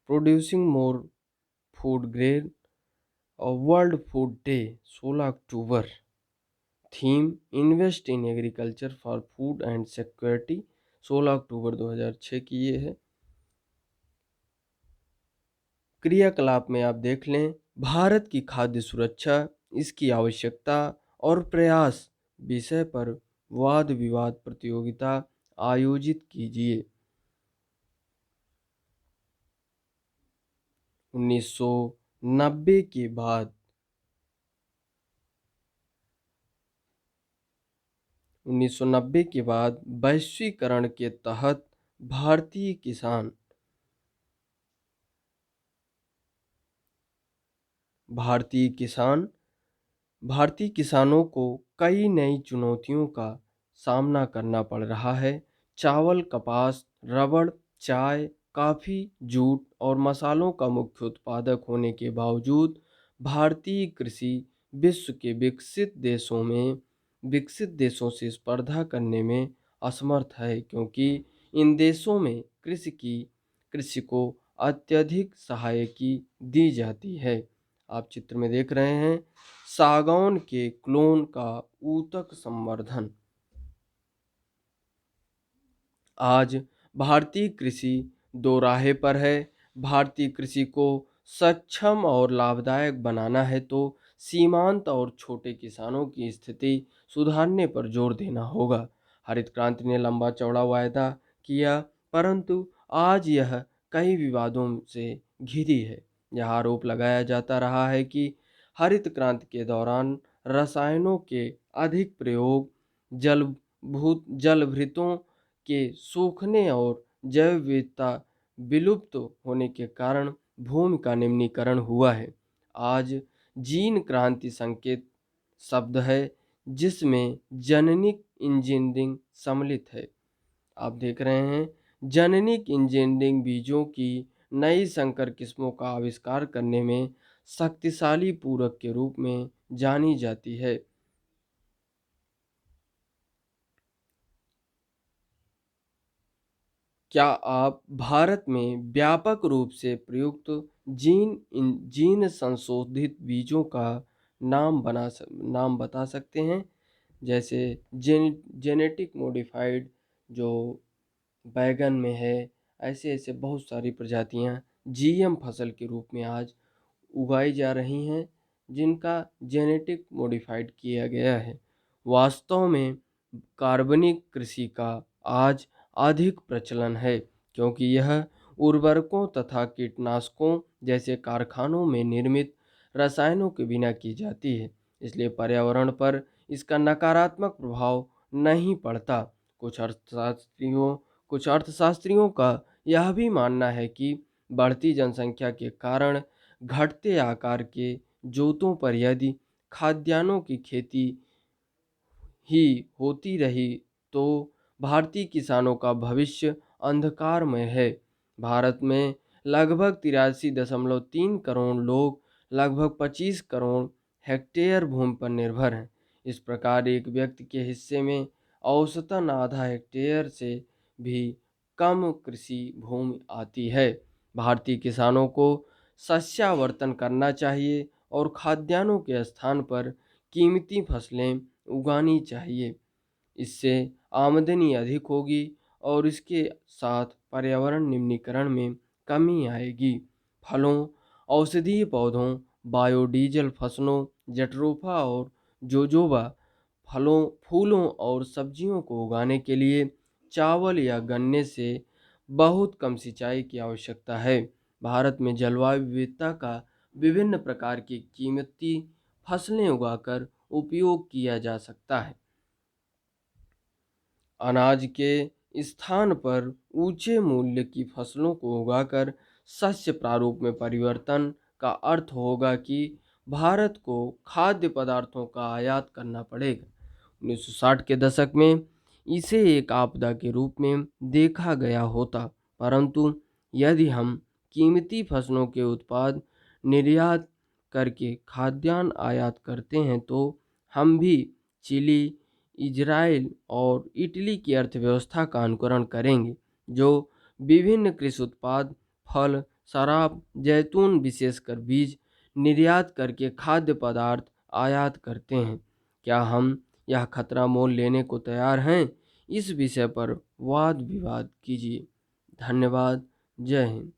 producing more food grain और world food day 16 October. Theme invest in agriculture for food and security 16 October 2006 की ये है। क्रियाकलाप में आप देख लें भारत की खाद्य सुरक्षा, इसकी आवश्यकता और प्रयास विषय पर वाद विवाद प्रतियोगिता आयोजित कीजिए। 1990 के बाद 1990 के बाद वैश्वीकरण के तहत भारतीय किसान भारतीय किसान भारतीय किसानों को कई नई चुनौतियों का सामना करना पड़ रहा है। चावल, कपास, रबड़, चाय, कॉफ़ी, जूट और मसालों का मुख्य उत्पादक होने के बावजूद भारतीय कृषि विश्व के विकसित देशों से स्पर्धा करने में असमर्थ है, क्योंकि इन देशों में कृषि को अत्यधिक सहायकी दी जाती है। आप चित्र में देख रहे हैं सागौन के क्लोन का ऊतक संवर्धन। आज भारतीय कृषि दो राहे पर है। भारतीय कृषि को सक्षम और लाभदायक बनाना है तो सीमांत और छोटे किसानों की स्थिति सुधारने पर जोर देना होगा। हरित क्रांति ने लंबा चौड़ा वायदा किया, परंतु आज यह कई विवादों से घिरी है। यह आरोप लगाया जाता रहा है कि हरित क्रांति के दौरान रसायनों के अधिक प्रयोग, जलभृतों के सूखने और जैव विविधता विलुप्त होने के कारण भूमि का निम्नीकरण हुआ है। आज जीन क्रांति संकेत शब्द है जिसमें जेनेटिक इंजीनियरिंग सम्मिलित है। आप देख रहे हैं जेनेटिक इंजीनियरिंग बीजों की नई संकर किस्मों का आविष्कार करने में शक्तिशाली पूरक के रूप में जानी जाती है। क्या आप भारत में व्यापक रूप से प्रयुक्त जीन संशोधित बीजों का नाम बता सकते हैं? जैसे जेनेटिक मॉडिफाइड जो बैगन में है, ऐसे ऐसे बहुत सारी प्रजातियां जीएम फसल के रूप में आज उगाई जा रही हैं, जिनका जेनेटिक मॉडिफाइड किया गया है। वास्तव में कार्बनिक कृषि का आज अधिक प्रचलन है, क्योंकि यह उर्वरकों तथा कीटनाशकों जैसे कारखानों में निर्मित रसायनों के बिना की जाती है, इसलिए पर्यावरण पर इसका नकारात्मक प्रभाव नहीं पड़ता। कुछ अर्थशास्त्रियों का यह भी मानना है कि बढ़ती जनसंख्या के कारण घटते आकार के जोतों पर यदि खाद्यान्नों की खेती ही होती रही तो भारतीय किसानों का भविष्य अंधकारमय है। भारत में लगभग 83.3 करोड़ लोग लगभग 25 करोड़ हेक्टेयर भूमि पर निर्भर हैं। इस प्रकार एक व्यक्ति के हिस्से में औसतन आधा हेक्टेयर से भी कम कृषि भूमि आती है। भारतीय किसानों को शस्यावर्तन करना चाहिए और खाद्यान्नों के स्थान पर कीमती फसलें उगानी चाहिए। इससे आमदनी अधिक होगी और इसके साथ पर्यावरण निम्नीकरण में कमी आएगी। फलों, औषधीय पौधों, बायोडीजल फसलों, जट्रोफा और जोजोबा फलों, फूलों और सब्जियों को उगाने के लिए चावल या गन्ने से बहुत कम सिंचाई की आवश्यकता है। भारत में जलवायु विविधता का विभिन्न प्रकार की कीमती फसलें उगाकर उपयोग किया जा सकता है। अनाज के स्थान पर ऊंचे मूल्य की फसलों को उगाकर शस्य प्रारूप में परिवर्तन का अर्थ होगा कि भारत को खाद्य पदार्थों का आयात करना पड़ेगा। 1960 के दशक में इसे एक आपदा के रूप में देखा गया होता, परंतु यदि हम कीमती फसलों के उत्पाद निर्यात करके खाद्यान्न आयात करते हैं तो हम भी चिली, इजराइल और इटली की अर्थव्यवस्था का अनुकरण करेंगे, जो विभिन्न कृषि उत्पाद, फल, शराब, जैतून विशेषकर बीज निर्यात करके खाद्य पदार्थ आयात करते हैं। क्या हम यह खतरा मोल लेने को तैयार हैं? इस विषय पर वाद विवाद कीजिए। धन्यवाद। जय हिंद।